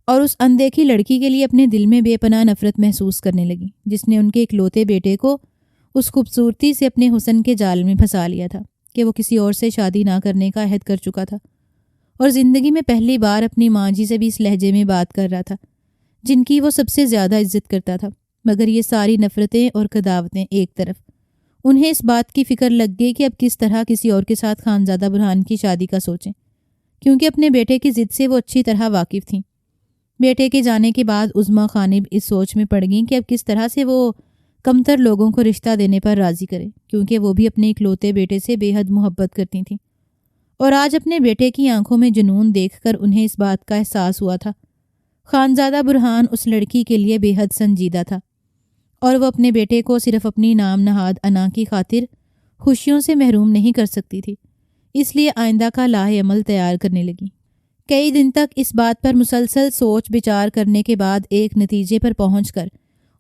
اور اس اندیکھی لڑکی کے لیے اپنے دل میں بے پناہ نفرت محسوس کرنے لگیں جس نے ان کے اکلوتے بیٹے کو اس خوبصورتی سے اپنے حسن کے جال میں پھنسا لیا تھا کہ وہ کسی اور سے شادی نہ کرنے کا عہد کر چکا تھا، اور زندگی میں پہلی بار اپنی ماں جی سے بھی اس لہجے میں بات کر رہا تھا جن کی وہ سب سے زیادہ عزت کرتا تھا۔ مگر یہ ساری نفرتیں اور قداوتیں ایک طرف، انہیں اس بات کی فکر لگ گئی کہ اب کس طرح کسی اور کے ساتھ خانزادہ برہان کی شادی کا سوچیں، کیونکہ اپنے بیٹے کی ضد سے وہ اچھی طرح واقف تھیں۔ بیٹے کے جانے کے بعد عظمیٰ خانم اس سوچ میں پڑ گئیں کہ اب کس طرح سے وہ کمتر لوگوں کو رشتہ دینے پر راضی کریں، کیونکہ وہ بھی اپنے اکلوتے بیٹے سے بے حد محبت کرتی تھیں، اور آج اپنے بیٹے کی آنکھوں میں جنون دیکھ کر انہیں اس بات کا احساس ہوا تھا خانزادہ برہان اس لڑکی کے لیے بے حد سنجیدہ تھا، اور وہ اپنے بیٹے کو صرف اپنی نام نہاد انا کی خاطر خوشیوں سے محروم نہیں کر سکتی تھی، اس لیے آئندہ کا لاہ عمل تیار کرنے لگی۔ کئی دن تک اس بات پر مسلسل سوچ بچار کرنے کے بعد ایک نتیجے پر پہنچ کر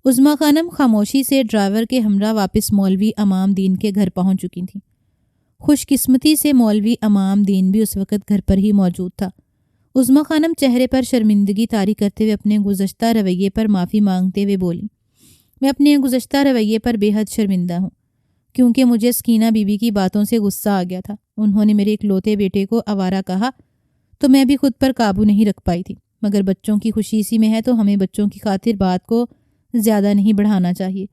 عظمیٰ خانم خاموشی سے ڈرائیور کے ہمراہ واپس مولوی امام دین کے گھر پہنچ چکی تھیں۔ خوش قسمتی سے مولوی امام دین بھی اس وقت گھر پر ہی موجود تھا۔ عظمیٰ خانم چہرے پر شرمندگی طاری کرتے ہوئے اپنے گزشتہ رویے پر معافی مانگتے ہوئے بولی، میں اپنے گزشتہ رویے پر بے حد شرمندہ ہوں، کیونکہ مجھے سکینہ بی بی کی باتوں سے غصہ آ گیا تھا۔ انہوں نے میرے اکلوتے بیٹے کو آوارہ کہا تو میں بھی خود پر قابو نہیں رکھ پائی تھی، مگر بچوں کی خوشی اسی میں ہے تو ہمیں بچوں کی خاطر بات کو زیادہ نہیں بڑھانا چاہیے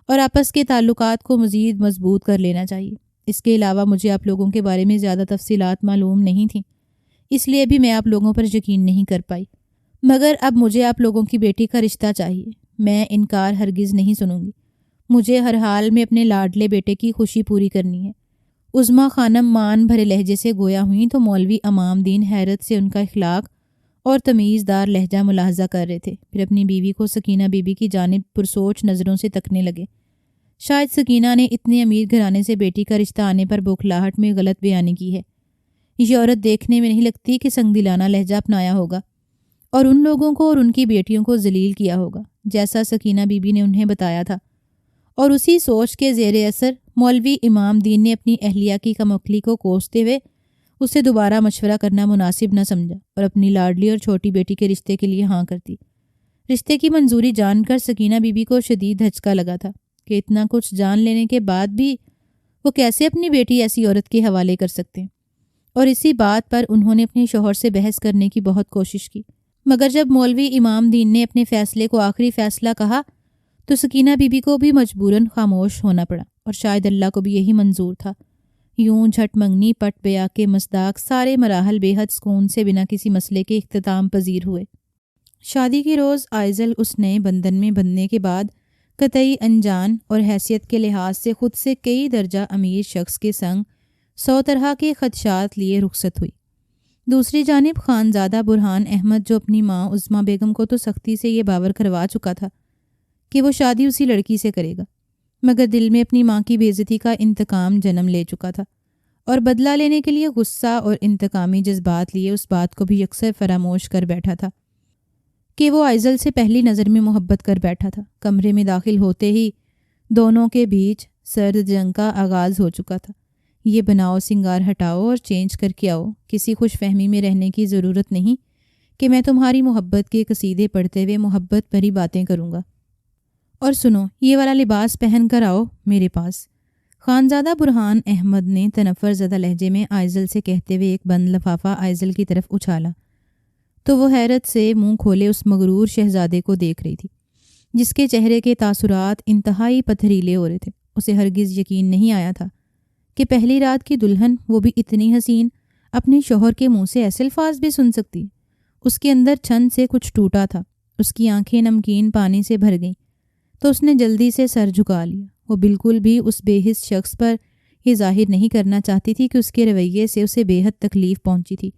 اور آپس کے تعلقات کو مزید مضبوط کر لینا چاہیے۔ اس کے علاوہ مجھے آپ لوگوں کے بارے میں زیادہ تفصیلات معلوم نہیں تھیں، اس لیے بھی میں آپ لوگوں پر یقین نہیں کر پائی، مگر اب مجھے آپ لوگوں کی بیٹی کا رشتہ چاہیے۔ میں انکار ہرگز نہیں سنوں گی، مجھے ہر حال میں اپنے لاڈلے بیٹے کی خوشی پوری کرنی ہے۔ عظمیٰ خانم مان بھرے لہجے سے گویا ہوئیں تو مولوی امام دین حیرت سے ان کا اخلاق اور تمیزدار لہجہ ملاحظہ کر رہے تھے۔ پھر اپنی بیوی کو سکینہ بی بی کی جانب پرسوچ نظروں سے تکنے لگے۔ شاید سکینہ نے اتنے امیر گھرانے سے بیٹی کا رشتہ آنے پر بوکھلاہٹ میں غلط بیانی کی ہے۔ یہ عورت دیکھنے میں نہیں لگتی کہ سنگ دلانہ لہجہ اپنایا ہوگا اور ان لوگوں کو اور ان کی بیٹیوں کو ذلیل کیا ہوگا جیسا سکینہ بی بی نے انہیں بتایا تھا۔ اور اسی سوچ کے زیر اثر مولوی امام دین نے اپنی اہلیہ کی کم عقلی کو کوستے ہوئے اسے دوبارہ مشورہ کرنا مناسب نہ سمجھا اور اپنی لاڈلی اور چھوٹی بیٹی کے رشتے کے لیے ہاں کر دی۔ رشتے کی منظوری جان کر سکینہ بی بی کو شدید دھچکا لگا تھا کہ اتنا کچھ جان لینے کے بعد بھی وہ کیسے اپنی بیٹی ایسی عورت کے حوالے کر سکتے ہیں، اور اسی بات پر انہوں نے اپنے شوہر سے بحث کرنے کی بہت کوشش کی، مگر جب مولوی امام دین نے اپنے فیصلے کو آخری فیصلہ کہا تو سکینہ بی بی کو بھی مجبوراً خاموش ہونا پڑا، اور شاید اللہ کو بھی یہی منظور تھا۔ یوں جھٹ منگنی پٹ بیا کے مصداق سارے مراحل بے حد سکون سے بنا کسی مسئلے کے اختتام پذیر ہوئے۔ شادی کے روز آئزل اس نئے بندھن میں بندھنے کے بعد قطعی انجان اور حیثیت کے لحاظ سے خود سے کئی درجہ امیر شخص کے سنگ 100 طرح کے خدشات لیے رخصت ہوئی۔ دوسری جانب خانزادہ برہان احمد جو اپنی ماں عظمیٰ بیگم کو تو سختی سے یہ باور کروا چکا تھا کہ وہ شادی اسی لڑکی سے کرے گا، مگر دل میں اپنی ماں کی بے عزتی کا انتقام جنم لے چکا تھا اور بدلہ لینے کے لیے غصہ اور انتقامی جذبات لیے اس بات کو بھی یکسر فراموش کر بیٹھا تھا کہ وہ آئزل سے پہلی نظر میں محبت کر بیٹھا تھا۔ کمرے میں داخل ہوتے ہی دونوں کے بیچ سرد جنگ کا آغاز ہو چکا تھا۔ یہ بناؤ سنگار ہٹاؤ اور چینج کر کے آؤ، کسی خوش فہمی میں رہنے کی ضرورت نہیں کہ میں تمہاری محبت کے قصیدے پڑھتے ہوئے محبت بھری باتیں کروں گا، اور سنو یہ والا لباس پہن کر آؤ میرے پاس۔ خانزادہ برہان احمد نے تنفر زدہ لہجے میں آئزل سے کہتے ہوئے ایک بند لفافہ آئزل کی طرف اچھالا تو وہ حیرت سے منہ کھولے اس مغرور شہزادے کو دیکھ رہی تھی جس کے چہرے کے تاثرات انتہائی پتھریلے ہو رہے تھے۔ اسے ہرگز یقین نہیں آیا تھا کہ پہلی رات کی دلہن، وہ بھی اتنی حسین، اپنے شوہر کے منہ سے ایسے الفاظ بھی سن سکتی۔ اس کے اندر چھن سے کچھ ٹوٹا تھا، اس کی آنکھیں نمکین پانی سے بھر گئیں تو اس نے جلدی سے سر جھکا لیا۔ وہ بالکل بھی اس بے حس شخص پر یہ ظاہر نہیں کرنا چاہتی تھی کہ اس کے رویے سے اسے بے حد تکلیف پہنچی تھی۔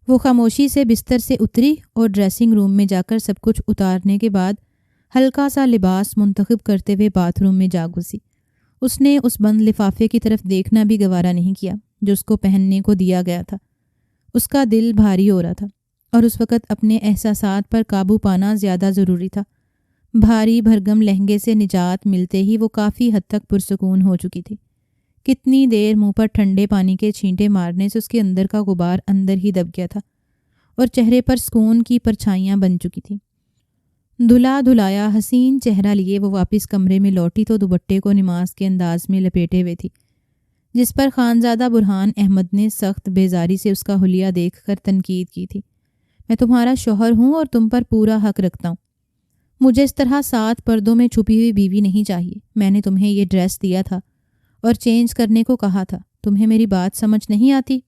وہ خاموشی سے بستر سے اتری اور ڈریسنگ روم میں جا کر سب کچھ اتارنے کے بعد ہلکا سا لباس منتخب کرتے ہوئے باتھ روم میں جا گھسی۔ اس نے اس بند لفافے کی طرف دیکھنا بھی گوارا نہیں کیا جو اس کو پہننے کو دیا گیا تھا۔ اس کا دل بھاری ہو رہا تھا اور اس وقت اپنے احساسات پر قابو پانا زیادہ ضروری تھا۔ بھاری بھرگم لہنگے سے نجات ملتے ہی وہ کافی حد تک پرسکون ہو چکی تھی۔ کتنی دیر منہ پر ٹھنڈے پانی کے چھینٹے مارنے سے اس کے اندر کا غبار اندر ہی دب گیا تھا اور چہرے پر سکون کی پرچھائیاں بن چکی تھیں۔ دھلا دھلایا حسین چہرہ لیے وہ واپس کمرے میں لوٹی تو دوپٹے کو نماز کے انداز میں لپیٹے ہوئے تھی، جس پر خانزادہ برہان احمد نے سخت بیزاری سے اس کا حلیہ دیکھ کر تنقید کی تھی۔ میں تمہارا شوہر ہوں اور تم پر پورا حق رکھتا ہوں۔ مجھے اس طرح 7 پردوں میں چھپی ہوئی بیوی نہیں چاہیے۔ میں نے تمہیں یہ ڈریس دیا تھا اور چینج کرنے کو کہا تھا، تمہیں میری بات سمجھ نہیں آتی؟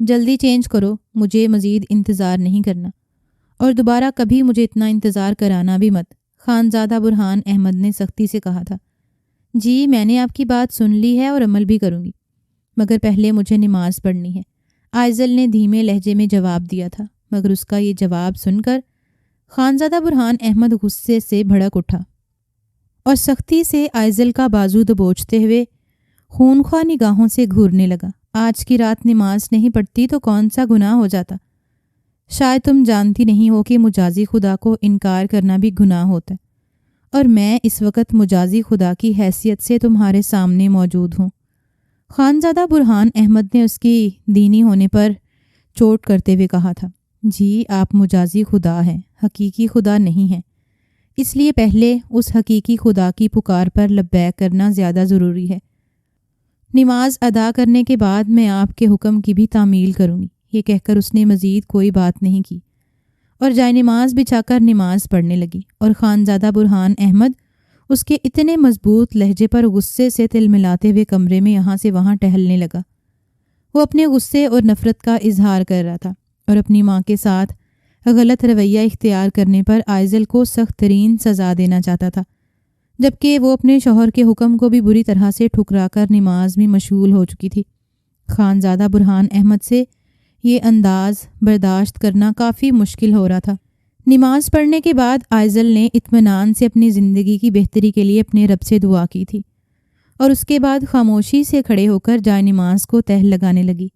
جلدی چینج کرو، مجھے مزید انتظار نہیں کرنا، اور دوبارہ کبھی مجھے اتنا انتظار کرانا بھی مت، خانزادہ برہان احمد نے سختی سے کہا تھا۔ جی میں نے آپ کی بات سن لی ہے اور عمل بھی کروں گی، مگر پہلے مجھے نماز پڑھنی ہے، آئزل نے دھیمے لہجے میں جواب دیا تھا۔ مگر اس کا یہ جواب سن کر خانزادہ برہان احمد غصے سے بھڑک اٹھا اور سختی سے آئزل کا بازو دبوچتے ہوئے خونخواہ نگاہوں سے گھورنے لگا۔ آج کی رات نماز نہیں پڑھتی تو کون سا گناہ ہو جاتا؟ شاید تم جانتی نہیں ہو کہ مجازی خدا کو انکار کرنا بھی گناہ ہوتا ہے، اور میں اس وقت مجازی خدا کی حیثیت سے تمہارے سامنے موجود ہوں۔ خانزادہ برہان احمد نے اس کی دینی ہونے پر چوٹ کرتے ہوئے کہا تھا۔ جی آپ مجازی خدا ہیں، حقیقی خدا نہیں ہیں، اس لیے پہلے اس حقیقی خدا کی پکار پر لبیک کرنا زیادہ ضروری ہے۔ نماز ادا کرنے کے بعد میں آپ کے حکم کی بھی تعمیل کروں گی۔ یہ کہہ کر اس نے مزید کوئی بات نہیں کی اور جائے نماز بچھا کر نماز پڑھنے لگی، اور خانزادہ برہان احمد اس کے اتنے مضبوط لہجے پر غصے سے تل ملاتے ہوئے کمرے میں یہاں سے وہاں ٹہلنے لگا۔ وہ اپنے غصے اور نفرت کا اظہار کر رہا تھا اور اپنی ماں کے ساتھ غلط رویہ اختیار کرنے پر آئزل کو سخت ترین سزا دینا چاہتا تھا، جبکہ وہ اپنے شوہر کے حکم کو بھی بری طرح سے ٹھکرا کر نماز میں مشغول ہو چکی تھی۔ خانزادہ برہان احمد سے یہ انداز برداشت کرنا کافی مشکل ہو رہا تھا۔ نماز پڑھنے کے بعد آئزل نے اطمینان سے اپنی زندگی کی بہتری کے لیے اپنے رب سے دعا کی تھی اور اس کے بعد خاموشی سے کھڑے ہو کر جائے نماز کو تہہ لگانے لگی۔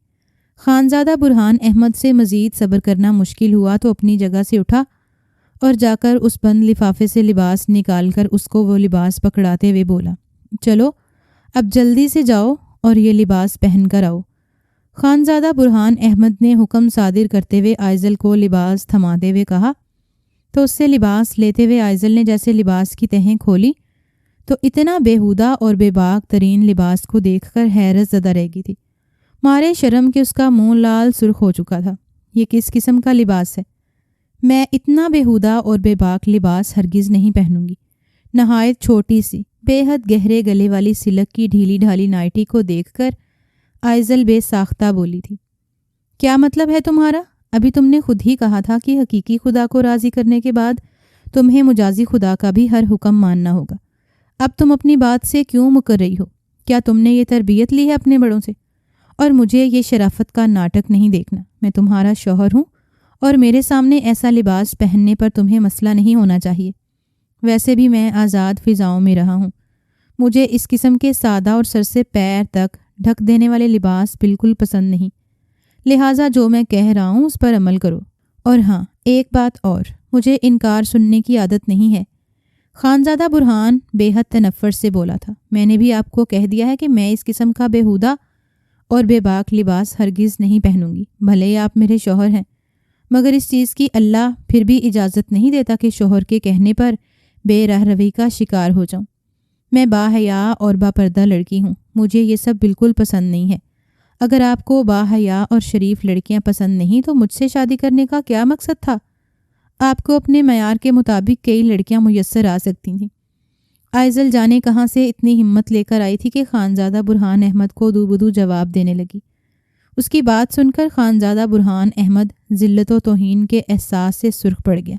خانزادہ برہان احمد سے مزید صبر کرنا مشکل ہوا تو اپنی جگہ سے اٹھا اور جا کر اس بند لفافے سے لباس نکال کر اس کو وہ لباس پکڑاتے ہوئے بولا، چلو اب جلدی سے جاؤ اور یہ لباس پہن کر آؤ۔ خانزادہ برہان احمد نے حکم صادر کرتے ہوئے آئزل کو لباس تھماتے ہوئے کہا تو اس سے لباس لیتے ہوئے آئزل نے جیسے لباس کی تہیں کھولی تو اتنا بیہودہ اور بے باک ترین لباس کو دیکھ کر حیرت زدہ رہ گئی تھی، مارے شرم کہ اس کا منہ لال سرخ ہو چکا تھا۔ یہ کس قسم کا لباس ہے؟ میں اتنا بیہودہ اور بے باک لباس ہرگز نہیں پہنوں گی۔ نہایت چھوٹی سی بے حد گہرے گلے والی سلک کی ڈھیلی ڈھالی نائٹی کو دیکھ کر آئزل بے ساختہ بولی تھی، کیا مطلب ہے تمہارا؟ ابھی تم نے خود ہی کہا تھا کہ حقیقی خدا کو راضی کرنے کے بعد تمہیں مجازی خدا کا بھی ہر حکم ماننا ہوگا۔ اب تم اپنی بات سے کیوں مکر رہی ہو؟ کیا تم نے یہ تربیت لی ہے اپنے بڑوں سے؟ اور مجھے یہ شرافت کا ناٹک نہیں دیکھنا۔ میں تمہارا شوہر ہوں اور میرے سامنے ایسا لباس پہننے پر تمہیں مسئلہ نہیں ہونا چاہیے۔ ویسے بھی میں آزاد فضاؤں میں رہا ہوں، مجھے اس قسم کے سادہ اور سر سے پیر تک ڈھک دینے والے لباس بالکل پسند نہیں، لہٰذا جو میں کہہ رہا ہوں اس پر عمل کرو۔ اور ہاں، ایک بات اور، مجھے انکار سننے کی عادت نہیں ہے۔ خانزادہ برہان بے حد تنفر سے بولا تھا، میں نے بھی آپ کو کہہ دیا ہے کہ میں اس قسم کا بیہودہ اور بے باک لباس ہرگز نہیں پہنوں گی، بھلے ہی آپ میرے شوہر ہیں، مگر اس چیز کی اللہ پھر بھی اجازت نہیں دیتا کہ شوہر کے کہنے پر بے رہ روی کا شکار ہو جاؤں۔ میں باحیا اور با پردہ لڑکی ہوں، مجھے یہ سب بالکل پسند نہیں ہے۔ اگر آپ کو باحیا اور شریف لڑکیاں پسند نہیں تو مجھ سے شادی کرنے کا کیا مقصد تھا؟ آپ کو اپنے معیار کے مطابق کئی لڑکیاں میسر آ سکتی تھیں۔ آئزل جانے کہاں سے اتنی ہمت لے کر آئی تھی کہ خانزادہ برہان احمد کو دو بدو جواب دینے لگی۔ اس کی بات سن کر خانزادہ برہان احمد ذلت و توہین کے احساس سے سرخ پڑ گیا۔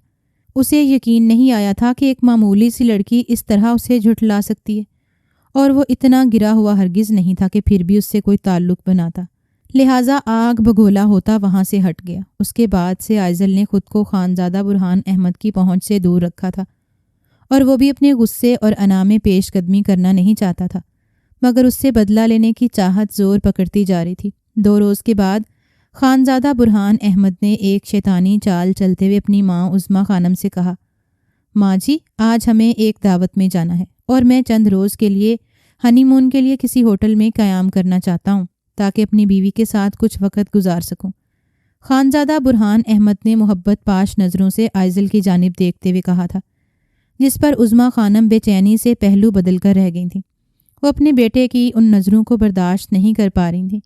اسے یقین نہیں آیا تھا کہ ایک معمولی سی لڑکی اس طرح اسے جھٹلا سکتی ہے، اور وہ اتنا گرا ہوا ہرگز نہیں تھا کہ پھر بھی اس سے کوئی تعلق بناتا، لہٰذا آگ بگولا ہوتا وہاں سے ہٹ گیا۔ اس کے بعد سے آئزل نے خود کو خانزادہ برہان احمد کی پہنچ سے دور رکھا تھا، اور وہ بھی اپنے غصے اور انا میں پیش قدمی کرنا نہیں چاہتا تھا، مگر اس سے بدلہ لینے کی چاہت زور پکڑتی جا رہی تھی۔ 2 روز کے بعد خانزادہ برہان احمد نے ایک شیطانی چال چلتے ہوئے اپنی ماں عظمیٰ خانم سے کہا، ماں جی، آج ہمیں ایک دعوت میں جانا ہے اور میں چند روز کے لیے ہنی مون کے لیے کسی ہوٹل میں قیام کرنا چاہتا ہوں تاکہ اپنی بیوی کے ساتھ کچھ وقت گزار سکوں۔ خانزادہ برہان احمد نے محبت پاش نظروں سے آئزل کی جانب دیکھتے ہوئے کہا تھا، جس پر عظمیٰ خانم بے چینی سے پہلو بدل کر رہ گئی تھیں۔ وہ اپنے بیٹے کی ان نظروں کو برداشت نہیں کر پا رہی تھیں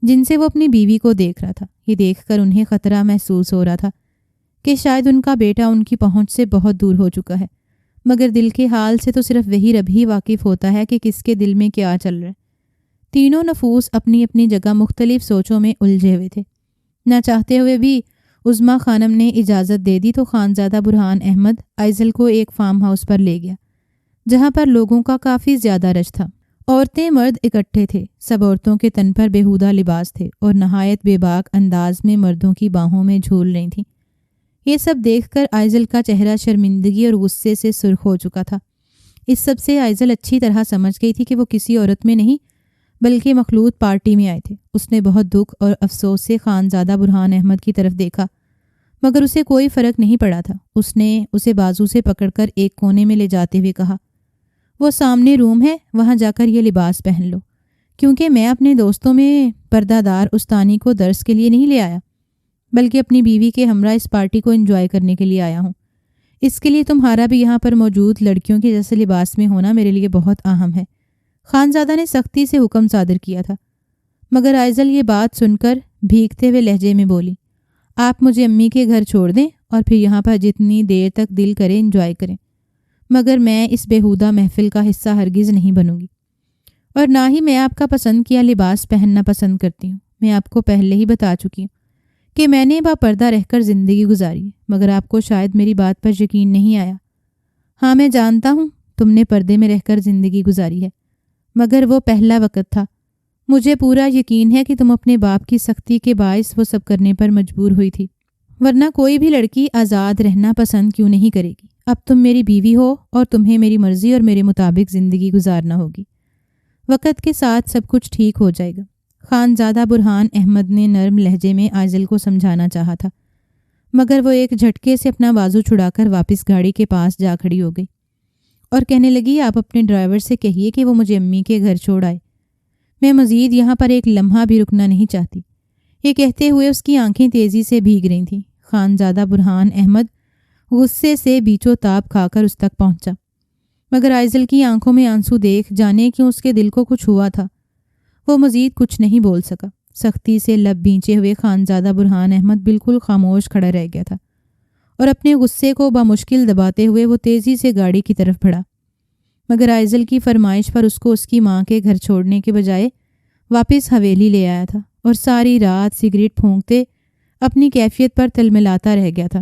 جن سے وہ اپنی بیوی کو دیکھ رہا تھا۔ یہ دیکھ کر انہیں خطرہ محسوس ہو رہا تھا کہ شاید ان کا بیٹا ان کی پہنچ سے بہت دور ہو چکا ہے، مگر دل کے حال سے تو صرف وہی رب ہی واقف ہوتا ہے کہ کس کے دل میں کیا چل رہا ہے۔ تینوں نفوس اپنی اپنی جگہ مختلف سوچوں میں الجھے ہوئے تھے۔ نہ چاہتے ہوئے بھی عظمیٰ خانم نے اجازت دے دی تو خانزادہ برہان احمد آئزل کو ایک فارم ہاؤس پر لے گیا جہاں پر لوگوں کا کافی زیادہ رش تھا۔ عورتیں مرد اکٹھے تھے، سب عورتوں کے تن پر بیہودہ لباس تھے اور نہایت بے باک انداز میں مردوں کی باہوں میں جھول رہی تھیں۔ یہ سب دیکھ کر آئزل کا چہرہ شرمندگی اور غصے سے سرخ ہو چکا تھا۔ اس سب سے آئزل اچھی طرح سمجھ گئی تھی کہ وہ کسی عورت میں نہیں بلکہ مخلوط پارٹی میں آئے تھے۔ اس نے بہت دکھ اور افسوس سے خانزادہ برہان احمد کی طرف دیکھا، مگر اسے کوئی فرق نہیں پڑا تھا۔ اس نے اسے بازو سے پکڑ کر ایک کونے میں لے جاتے ہوئے کہا، وہ سامنے روم ہے، وہاں جا کر یہ لباس پہن لو، کیونکہ میں اپنے دوستوں میں پردہ دار استانی کو درس کے لیے نہیں لے آیا بلکہ اپنی بیوی کے ہمراہ اس پارٹی کو انجوائے کرنے کے لیے آیا ہوں۔ اس کے لیے تمہارا بھی یہاں پر موجود لڑکیوں کے جیسے لباس میں ہونا میرے لیے بہت اہم ہے۔ خانزادہ نے سختی سے حکم صادر کیا تھا، مگر آئزل یہ بات سن کر بھیگتے ہوئے لہجے میں بولی، آپ مجھے امی کے گھر چھوڑ دیں اور پھر یہاں پر جتنی دیر تک دل کرے انجوائے کریں، مگر میں اس بیہودہ محفل کا حصہ ہرگز نہیں بنوں گی، اور نہ ہی میں آپ کا پسند کیا لباس پہننا پسند کرتی ہوں۔ میں آپ کو پہلے ہی بتا چکی ہوں کہ میں نے با پردہ رہ کر زندگی گزاری ہے، مگر آپ کو شاید میری بات پر یقین نہیں آیا۔ ہاں، میں جانتا ہوں تم نے پردے میں رہ کر زندگی گزاری ہے، مگر وہ پہلا وقت تھا، مجھے پورا یقین ہے کہ تم اپنے باپ کی سختی کے باعث وہ سب کرنے پر مجبور ہوئی تھی، ورنہ کوئی بھی لڑکی آزاد رہنا پسند کیوں نہیں کرے گی۔ اب تم میری بیوی ہو اور تمہیں میری مرضی اور میرے مطابق زندگی گزارنا ہوگی۔ وقت کے ساتھ سب کچھ ٹھیک ہو جائے گا۔ خانزادہ برہان احمد نے نرم لہجے میں عائزل کو سمجھانا چاہا تھا، مگر وہ ایک جھٹکے سے اپنا بازو چھڑا کر واپس گاڑی کے پاس جا کھڑی ہو گئی اور کہنے لگی، آپ اپنے ڈرائیور سے کہیے کہ وہ مجھے امی کے گھر چھوڑ آئے، میں مزید یہاں پر ایک لمحہ بھی رکنا نہیں چاہتی۔ یہ کہتے ہوئے اس کی آنکھیں تیزی سے بھیگ رہی تھیں۔ خانزادہ برہان احمد غصے سے بیچو تاب کھا کر اس تک پہنچا، مگر عائزل کی آنکھوں میں آنسو دیکھ جانے کیوں اس کے دل کو کچھ ہوا تھا، وہ مزید کچھ نہیں بول سکا۔ سختی سے لب بھینچے ہوئے خانزادہ برہان احمد بالکل خاموش کھڑا رہ گیا تھا اور اپنے غصے کو بمشکل دباتے ہوئے وہ تیزی سے گاڑی کی طرف بڑھا، مگر عائزل کی فرمائش پر اس کو اس کی ماں کے گھر چھوڑنے کے بجائے واپس حویلی لے آیا تھا اور ساری رات سگریٹ پھونکتے اپنی کیفیت پر تلملاتا رہ گیا تھا۔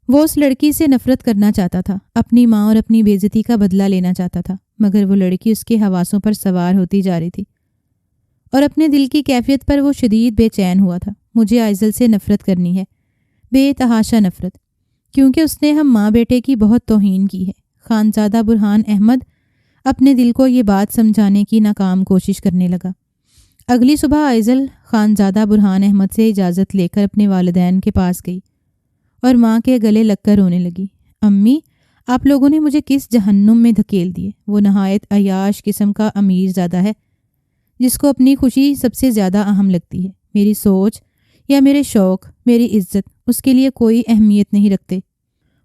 وہ اس لڑکی سے نفرت کرنا چاہتا تھا، اپنی ماں اور اپنی بے عزتی کا بدلہ لینا چاہتا تھا، مگر وہ لڑکی اس کے حواسوں پر سوار ہوتی جا رہی تھی اور اپنے دل کی کیفیت پر وہ شدید بے چین ہوا تھا۔ مجھے عائزل سے نفرت کرنی ہے، بے تحاشا نفرت، کیونکہ اس نے ہم ماں بیٹے کی بہت توہین کی ہے۔ خانزادہ برہان احمد اپنے دل کو یہ بات سمجھانے کی ناکام کوشش کرنے لگا۔ اگلی صبح عائزل خانزادہ برہان احمد سے اجازت لے کر اپنے والدین کے پاس گئی اور ماں کے گلے لگ کر رونے لگی۔ امی، آپ لوگوں نے مجھے کس جہنم میں دھکیل دیے؟ وہ نہایت عیاش قسم کا امیر زادہ ہے جس کو اپنی خوشی سب سے زیادہ اہم لگتی ہے۔ میری سوچ یا میرے شوق، میری عزت اس کے لیے کوئی اہمیت نہیں رکھتے۔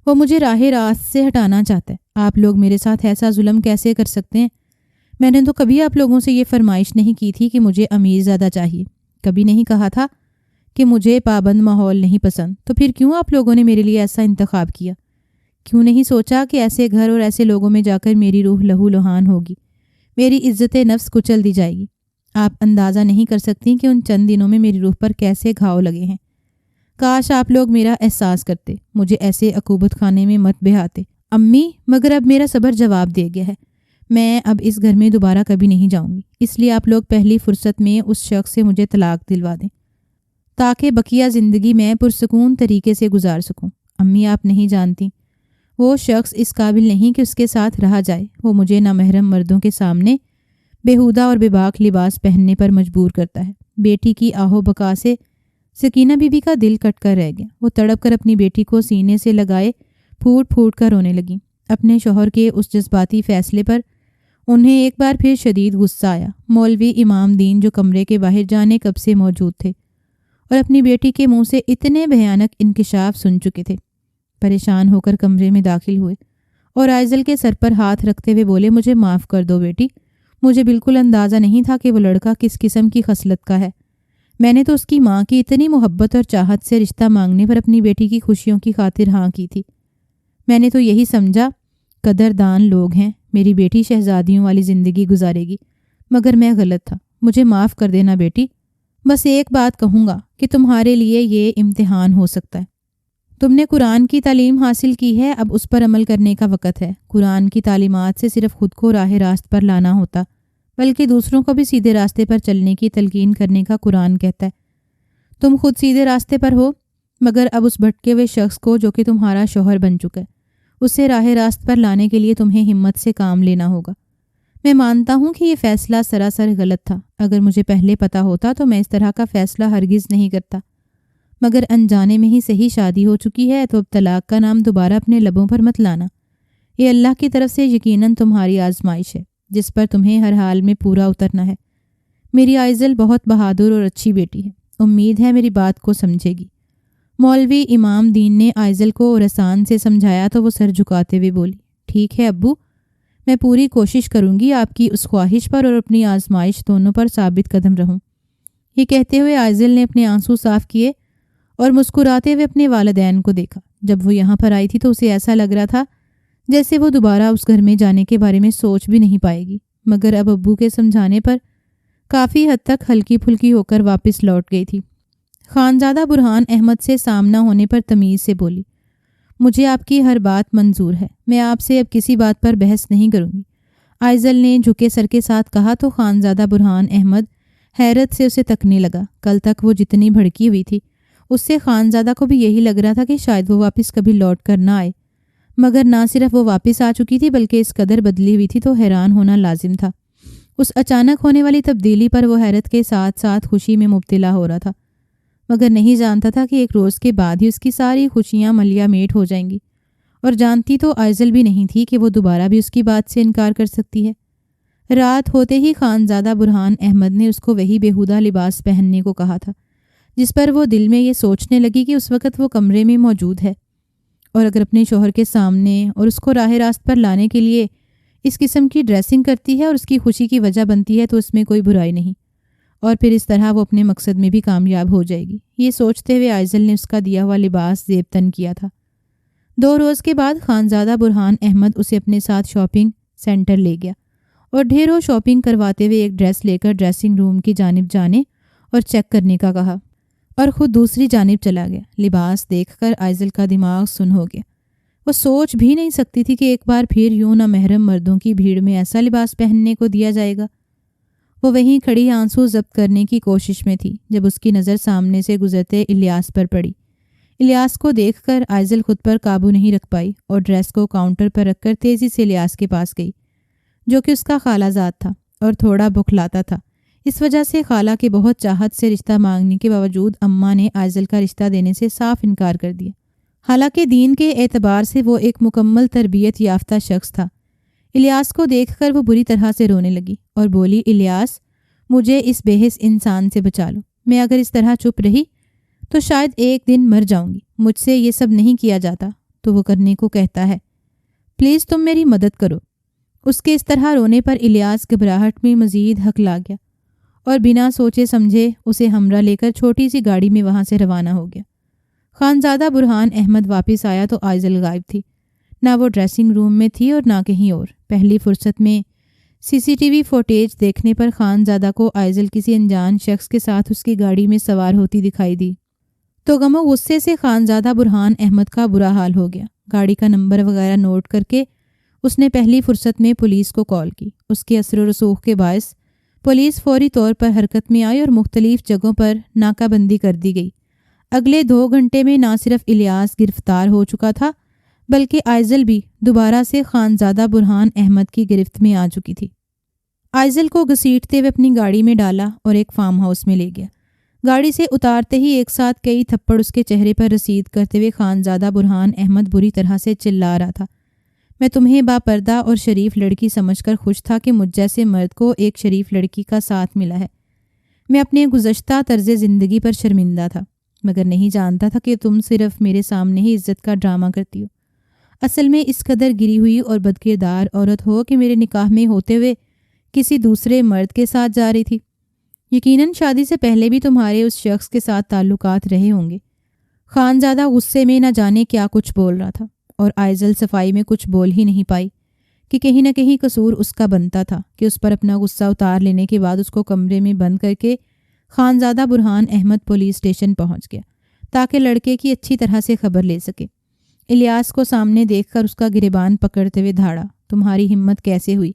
وہ مجھے راہ راست سے ہٹانا چاہتا ہے۔ آپ لوگ میرے ساتھ ایسا ظلم کیسے کر سکتے ہیں؟ میں نے تو کبھی آپ لوگوں سے یہ فرمائش نہیں کی تھی کہ مجھے امیر زادہ چاہیے، کبھی نہیں کہا تھا کہ مجھے پابند ماحول نہیں پسند، تو پھر کیوں آپ لوگوں نے میرے لیے ایسا انتخاب کیا؟ کیوں نہیں سوچا کہ ایسے گھر اور ایسے لوگوں میں جا کر میری روح لہو لہان ہوگی، میری عزت نفس کچل دی جائے گی؟ آپ اندازہ نہیں کر سکتی کہ ان چند دنوں میں میری روح پر کیسے گھاؤ لگے ہیں۔ کاش آپ لوگ میرا احساس کرتے، مجھے ایسے عقوبت خانے میں مت بہاتے۔ امی، مگر اب میرا صبر جواب دے گیا ہے، میں اب اس گھر میں دوبارہ کبھی نہیں جاؤں گی، اس لیے آپ لوگ پہلی فرصت میں اس شخص سے مجھے طلاق دلوا دیں تاکہ بقیہ زندگی میں پرسکون طریقے سے گزار سکوں۔ امی، آپ نہیں جانتی، وہ شخص اس قابل نہیں کہ اس کے ساتھ رہا جائے۔ وہ مجھے نامحرم مردوں کے سامنے بےہودہ اور بے باک لباس پہننے پر مجبور کرتا ہے۔ بیٹی کی آہو بکا سے سکینہ بی بی کا دل کٹ کر رہ گیا۔ وہ تڑپ کر اپنی بیٹی کو سینے سے لگائے پھوٹ پھوٹ کر رونے لگیں۔ اپنے شوہر کے اس جذباتی فیصلے پر انہیں ایک بار پھر شدید غصہ آیا۔ مولوی امام دین جو کمرے کے باہر جانے کب سے موجود تھے اور اپنی بیٹی کے منہ سے اتنے بھیانک انکشاف سن چکے تھے، پریشان ہو کر کمرے میں داخل ہوئے اور عائزل کے سر پر ہاتھ رکھتے ہوئے بولے، مجھے معاف کر دو بیٹی، مجھے بالکل اندازہ نہیں تھا کہ وہ لڑکا کس قسم کی خصلت کا ہے۔ میں نے تو اس کی ماں کی اتنی محبت اور چاہت سے رشتہ مانگنے پر اپنی بیٹی کی خوشیوں کی خاطر ہاں کی تھی۔ میں نے تو یہی سمجھا قدردان لوگ ہیں، میری بیٹی شہزادیوں والی زندگی گزارے گی، مگر میں غلط تھا، مجھے معاف کر دینا بیٹی۔ بس ایک بات کہوں گا کہ تمہارے لیے یہ امتحان ہو سکتا ہے۔ تم نے قرآن کی تعلیم حاصل کی ہے، اب اس پر عمل کرنے کا وقت ہے۔ قرآن کی تعلیمات سے صرف خود کو راہ راست پر لانا ہوتا، بلکہ دوسروں کو بھی سیدھے راستے پر چلنے کی تلقین کرنے کا قرآن کہتا ہے۔ تم خود سیدھے راستے پر ہو، مگر اب اس بھٹکے ہوئے شخص کو جو کہ تمہارا شوہر بن چکا ہے، اسے راہ راست پر لانے کے لیے تمہیں ہمت سے کام لینا ہوگا۔ میں مانتا ہوں کہ یہ فیصلہ سراسر غلط تھا۔ اگر مجھے پہلے پتہ ہوتا تو میں اس طرح کا فیصلہ ہرگز نہیں کرتا، مگر انجانے میں ہی صحیح شادی ہو چکی ہے تو اب طلاق کا نام دوبارہ اپنے لبوں پر مت لانا۔ یہ اللہ کی طرف سے یقیناً تمہاری آزمائش ہے جس پر تمہیں ہر حال میں پورا اترنا ہے۔ میری عائزل بہت بہادر اور اچھی بیٹی ہے، امید ہے میری بات کو سمجھے گی۔ مولوی امام دین نے عائزل کو رسان سے سمجھایا تو وہ سر جھکاتے ہوئے بولی، ٹھیک ہے ابو، میں پوری کوشش کروں گی آپ کی اس خواہش پر اور اپنی آزمائش دونوں پر ثابت قدم رہوں۔ یہ کہتے ہوئے عائزل نے اپنے آنسو صاف کیے اور مسکراتے ہوئے اپنے والدین کو دیکھا۔ جب وہ یہاں پر آئی تھی تو اسے ایسا لگ رہا تھا جیسے وہ دوبارہ اس گھر میں جانے کے بارے میں سوچ بھی نہیں پائے گی، مگر اب ابو کے سمجھانے پر کافی حد تک ہلکی پھلکی ہو کر واپس لوٹ گئی تھی۔ خانزادہ برہان احمد سے سامنا ہونے پر تمیز سے بولی، مجھے آپ کی ہر بات منظور ہے، میں آپ سے اب کسی بات پر بحث نہیں کروں گی۔ عائزل نے جھکے سر کے ساتھ کہا تو خانزادہ برہان احمد حیرت سے اسے تکنے لگا۔ کل تک وہ جتنی بھڑکی ہوئی تھی اس سے خانزادہ کو بھی یہی لگ رہا تھا کہ شاید وہ واپس کبھی لوٹ کر نہ آئے، مگر نہ صرف وہ واپس آ چکی تھی بلکہ اس قدر بدلی ہوئی تھی تو حیران ہونا لازم تھا۔ اس اچانک ہونے والی تبدیلی پر وہ حیرت کے ساتھ ساتھ خوشی میں مبتلا ہو رہا تھا، مگر نہیں جانتا تھا کہ ایک روز کے بعد ہی اس کی ساری خوشیاں ملیا میٹ ہو جائیں گی، اور جانتی تو آئزل بھی نہیں تھی کہ وہ دوبارہ بھی اس کی بات سے انکار کر سکتی ہے۔ رات ہوتے ہی خانزادہ برہان احمد نے اس کو وہی بیہودہ لباس پہننے کو کہا تھا جس پر وہ دل میں یہ سوچنے لگی کہ اس وقت وہ کمرے میں موجود ہے، اور اگر اپنے شوہر کے سامنے اور اس کو راہ راست پر لانے کے لیے اس قسم کی ڈریسنگ کرتی ہے اور اس کی خوشی کی وجہ بنتی ہے تو اس میں کوئی برائی نہیں، اور پھر اس طرح وہ اپنے مقصد میں بھی کامیاب ہو جائے گی۔ یہ سوچتے ہوئے آئزل نے اس کا دیا ہوا لباس زیب تن کیا تھا۔ 2 روز کے بعد خانزادہ برہان احمد اسے اپنے ساتھ شاپنگ سینٹر لے گیا اور ڈھیروں شاپنگ کرواتے ہوئے ایک ڈریس لے کر ڈریسنگ روم کی جانب جانے اور چیک کرنے کا کہا، اور خود دوسری جانب چلا گیا۔ لباس دیکھ کر آئزل کا دماغ سن ہو گیا۔ وہ سوچ بھی نہیں سکتی تھی کہ ایک بار پھر یوں نہ محرم مردوں کی بھیڑ میں ایسا لباس پہننے کو دیا جائے گا۔ وہ وہیں کھڑی آنسو ضبط کرنے کی کوشش میں تھی جب اس کی نظر سامنے سے گزرتے الیاس پر پڑی۔ الیاس کو دیکھ کر آئزل خود پر قابو نہیں رکھ پائی اور ڈریس کو کاؤنٹر پر رکھ کر تیزی سے الیاس کے پاس گئی، جو کہ اس کا خالہ زاد تھا اور تھوڑا بخلاتا تھا۔ اس وجہ سے خالہ کے بہت چاہت سے رشتہ مانگنے کے باوجود اماں نے آئزل کا رشتہ دینے سے صاف انکار کر دیا۔ حالانکہ دین کے اعتبار سے وہ ایک مکمل تربیت یافتہ شخص تھا۔ الیاس کو دیکھ کر وہ بری طرح سے رونے لگی اور بولی، الیاس، مجھے اس بے حس انسان سے بچا لو۔ میں اگر اس طرح چپ رہی تو شاید ایک دن مر جاؤں گی۔ مجھ سے یہ سب نہیں کیا جاتا تو وہ کرنے کو کہتا ہے۔ پلیز تم میری مدد کرو۔ اس کے اس طرح رونے پر الیاس گھبراہٹ میں مزید ہکلا گیا اور بنا سوچے سمجھے اسے ہمراہ لے کر چھوٹی سی گاڑی میں وہاں سے روانہ ہو گیا۔ خانزادہ برہان احمد واپس آیا تو آئزل غائب تھی۔ نہ وہ ڈریسنگ روم میں تھی اور نہ کہیں اور۔ پہلی فرصت میں CCTV فوٹیج دیکھنے پر خانزادہ کو آئزل کسی انجان شخص کے ساتھ اس کی گاڑی میں سوار ہوتی دکھائی دی تو غم و غصے سے خانزادہ برہان احمد کا برا حال ہو گیا۔ گاڑی کا نمبر وغیرہ نوٹ کر کے اس نے پہلی فرصت میں پولیس کو کال کی۔ اس کے اثر و رسوخ کے باعث پولیس فوری طور پر حرکت میں آئی اور مختلف جگہوں پر ناکہ بندی کر دی گئی۔ اگلے 2 گھنٹے میں نہ صرف الیاس گرفتار ہو چکا تھا بلکہ آئزل بھی دوبارہ سے خانزادہ برہان احمد کی گرفت میں آ چکی تھی۔ آئزل کو گھسیٹتے ہوئے اپنی گاڑی میں ڈالا اور ایک فارم ہاؤس میں لے گیا۔ گاڑی سے اتارتے ہی ایک ساتھ کئی تھپڑ اس کے چہرے پر رسید کرتے ہوئے خانزادہ برہان احمد بری طرح سے چلا رہا تھا، میں تمہیں با پردہ اور شریف لڑکی سمجھ کر خوش تھا کہ مجھ جیسے مرد کو ایک شریف لڑکی کا ساتھ ملا ہے۔ میں اپنے گزشتہ طرز زندگی پر شرمندہ تھا، مگر نہیں جانتا تھا کہ تم صرف میرے سامنے ہی عزت کا ڈرامہ کرتی ہو۔ اصل میں اس قدر گری ہوئی اور بدکردار عورت ہو کہ میرے نکاح میں ہوتے ہوئے کسی دوسرے مرد کے ساتھ جا رہی تھی۔ یقیناً شادی سے پہلے بھی تمہارے اس شخص کے ساتھ تعلقات رہے ہوں گے۔ خانزادہ غصے میں نہ جانے کیا کچھ بول رہا تھا اور آئزل صفائی میں کچھ بول ہی نہیں پائی کہ کہیں نہ کہیں قصور اس کا بنتا تھا کہ اس پر اپنا غصہ اتار لینے کے بعد اس کو کمرے میں بند کر کے خانزادہ برہان احمد پولیس اسٹیشن پہنچ گیا تاکہ لڑکے کی اچھی طرح سے خبر لے سکے۔ الیاس کو سامنے دیکھ کر اس کا گریبان پکڑتے ہوئے دھاڑا، تمہاری ہمت کیسے ہوئی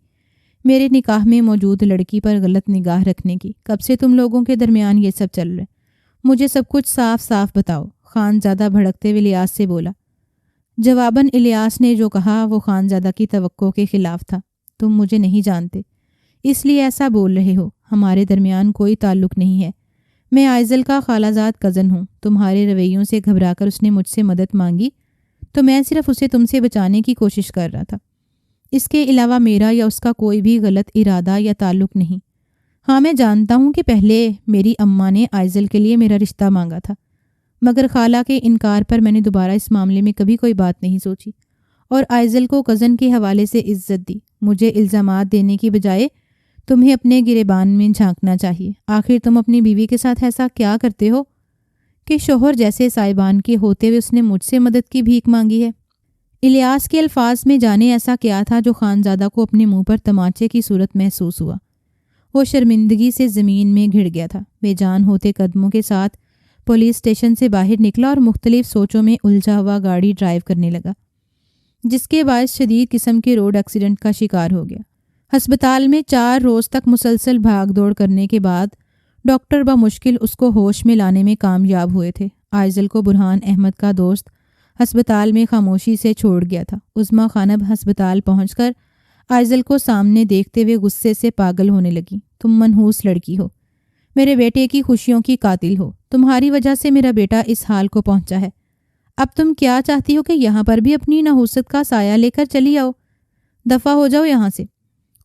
میرے نکاح میں موجود لڑکی پر غلط نگاہ رکھنے کی؟ کب سے تم لوگوں کے درمیان یہ سب چل رہا ہے؟ مجھے سب کچھ صاف صاف بتاؤ، خانزادہ بھڑکتے ہوئے الیاس سے بولا۔ جواباً الیاس نے جو کہا وہ خانزادہ کی توقع کے خلاف تھا۔ تم مجھے نہیں جانتے اس لیے ایسا بول رہے ہو، ہمارے درمیان کوئی تعلق نہیں ہے۔ میں آئزل کا خالہ زاد کزن ہوں۔ تمہارے رویوں سے گھبرا کر اس نے مجھ سے مدد مانگی تو میں صرف اسے تم سے بچانے کی کوشش کر رہا تھا، اس کے علاوہ میرا یا اس کا کوئی بھی غلط ارادہ یا تعلق نہیں۔ ہاں میں جانتا ہوں کہ پہلے میری اماں نے آئزل کے لیے میرا رشتہ مانگا تھا، مگر خالہ کے انکار پر میں نے دوبارہ اس معاملے میں کبھی کوئی بات نہیں سوچی اور آئزل کو کزن کے حوالے سے عزت دی۔ مجھے الزامات دینے کی بجائے تمہیں اپنے گریبان میں جھانکنا چاہیے۔ آخر تم اپنی بیوی کے ساتھ ایسا کیا کرتے ہو کہ شوہر جیسے صاحبان کے ہوتے ہوئے اس نے مجھ سے مدد کی بھیک مانگی ہے؟ الیاس کے الفاظ میں جانے ایسا کیا تھا جو خانزادہ کو اپنے منہ پر تماچے کی صورت محسوس ہوا۔ وہ شرمندگی سے زمین میں گھڑ گیا تھا۔ بے جان ہوتے قدموں کے ساتھ پولیس اسٹیشن سے باہر نکلا اور مختلف سوچوں میں الجھا ہوا گاڑی ڈرائیو کرنے لگا، جس کے باعث شدید قسم کے روڈ ایکسیڈنٹ کا شکار ہو گیا۔ ہسپتال میں 4 روز تک مسلسل بھاگ دوڑ کرنے کے بعد ڈاکٹر بمشکل اس کو ہوش میں لانے میں کامیاب ہوئے تھے۔ آئزل کو برہان احمد کا دوست ہسپتال میں خاموشی سے چھوڑ گیا تھا۔ عظمیٰ خانم ہسپتال پہنچ کر آئزل کو سامنے دیکھتے ہوئے غصے سے پاگل ہونے لگی۔ تم منحوس لڑکی ہو، میرے بیٹے کی خوشیوں کی قاتل ہو، تمہاری وجہ سے میرا بیٹا اس حال کو پہنچا ہے۔ اب تم کیا چاہتی ہو کہ یہاں پر بھی اپنی نحوست کا سایہ لے کر چلی آؤ؟ دفع ہو جاؤ یہاں سے۔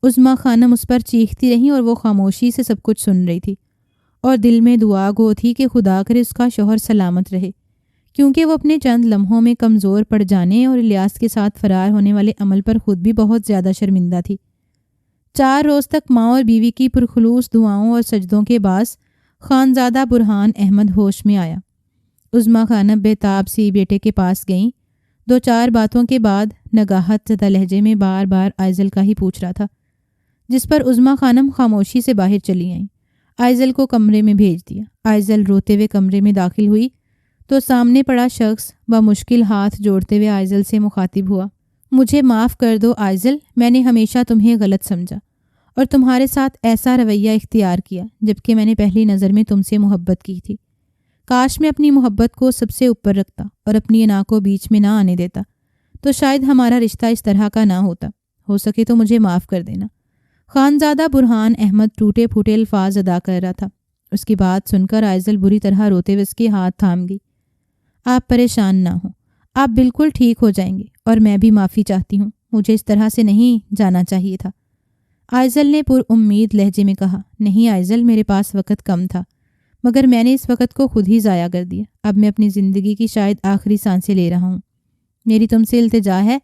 عظمیٰ خانم اس پر چیختی رہیں اور وہ خاموشی سے سب کچھ سن رہی تھی اور دل میں دعا گو تھی کہ خدا کرے اس کا شوہر سلامت رہے، کیونکہ وہ اپنے چند لمحوں میں کمزور پڑ جانے اور الیاس کے ساتھ فرار ہونے والے عمل پر خود بھی بہت زیادہ شرمندہ تھی۔ 4 روز تک ماں اور بیوی کی پرخلوص دعاؤں اور سجدوں کے باعث خانزادہ برہان احمد ہوش میں آیا۔ عظمیٰ خانم بےتاب سی بیٹے کے پاس گئیں۔ 2-4 باتوں کے بعد نگاہت زدہ لہجے میں بار بار آئزل کا ہی پوچھ رہا تھا، جس پر عظمیٰ خانم خاموشی سے باہر چلی آئیں۔ آئزل کو کمرے میں بھیج دیا۔ آئزل روتے ہوئے کمرے میں داخل ہوئی تو سامنے پڑا شخص بمشکل ہاتھ جوڑتے ہوئے آئزل سے مخاطب ہوا۔ مجھے معاف کر دو آئزل، میں نے ہمیشہ تمہیں غلط سمجھا اور تمہارے ساتھ ایسا رویہ اختیار کیا جبکہ میں نے پہلی نظر میں تم سے محبت کی تھی۔ کاش میں اپنی محبت کو سب سے اوپر رکھتا اور اپنی انا کو بیچ میں نہ آنے دیتا، تو شاید ہمارا رشتہ اس طرح کا نہ ہوتا۔ ہو سکے تو مجھے معاف کر دینا۔ خانزادہ برہان احمد ٹوٹے پھوٹے الفاظ ادا کر رہا تھا۔ اس کی بات سن کر آئزل بری طرح روتے ہوئے اس کے ہاتھ تھام گئی۔ آپ پریشان نہ ہوں، آپ بالکل ٹھیک ہو جائیں گے اور میں بھی معافی چاہتی ہوں، مجھے اس طرح سے نہیں جانا چاہیے تھا۔ آئزل نے پر امید لہجے میں کہا، نہیں آئزل، میرے پاس وقت کم تھا، مگر میں نے اس وقت کو خود ہی ضائع کر دیا۔ اب میں اپنی زندگی کی شاید آخری سانسیں لے رہا ہوں۔ میری تم سے التجا ہے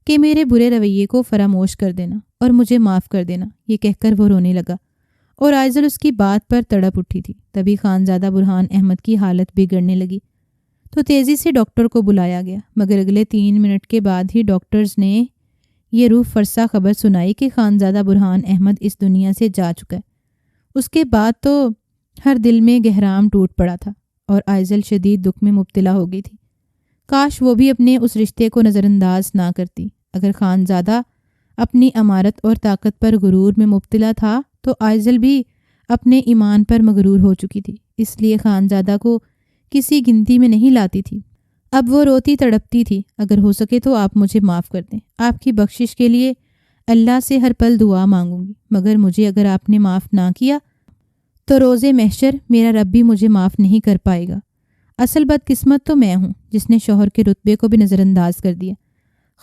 کہ میرے برے رویے کو فراموش کر دینا اور مجھے معاف کر دینا۔ یہ کہہ کر وہ رونے لگا اور آئزل اس کی بات پر تڑپ اٹھی تھی۔ تبھی خانزادہ برہان احمد کی حالت بگڑنے لگی تو تیزی سے ڈاکٹر کو بلایا گیا، مگر اگلے 3 منٹ کے بعد ہی ڈاکٹرز نے یہ روح فرسا خبر سنائی کہ خانزادہ برہان احمد اس دنیا سے جا چکا ہے۔ اس کے بعد تو ہر دل میں گہرام ٹوٹ پڑا تھا اور آئزل شدید دکھ میں مبتلا ہو گئی تھی۔ کاش وہ بھی اپنے اس رشتے کو نظر انداز نہ کرتی۔ اگر خانزادہ اپنی امارت اور طاقت پر غرور میں مبتلا تھا تو آئزل بھی اپنے ایمان پر مغرور ہو چکی تھی، اس لیے خانزادہ کو کسی گنتی میں نہیں لاتی تھی۔ اب وہ روتی تڑپتی تھی، اگر ہو سکے تو آپ مجھے معاف کر دیں، آپ کی بخشش کے لیے اللہ سے ہر پل دعا مانگوں گی، مگر مجھے اگر آپ نے معاف نہ کیا تو روز محشر میرا رب بھی مجھے معاف نہیں کر پائے گا۔ اصل بدقسمت تو میں ہوں جس نے شوہر کے رتبے کو بھی نظر انداز کر دیا۔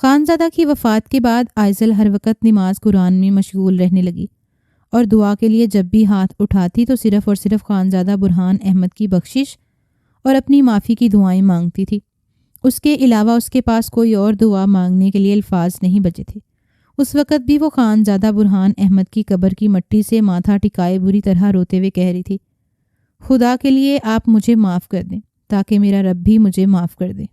خانزادہ کی وفات کے بعد آئزل ہر وقت نماز قرآن میں مشغول رہنے لگی اور دعا کے لیے جب بھی ہاتھ اٹھاتی تو صرف اور صرف خانزادہ برہان احمد کی بخشش اور اپنی معافی کی دعائیں مانگتی تھی۔ اس کے علاوہ اس کے پاس کوئی اور دعا مانگنے کے لیے الفاظ نہیں بچے تھے۔ اس وقت بھی وہ خانزادہ برہان احمد کی قبر کی مٹی سے ماتھا ٹکائے بری طرح روتے ہوئے کہہ رہی تھی، خدا کے لیے آپ مجھے معاف کر دیں تاکہ میرا رب بھی مجھے معاف کر دے۔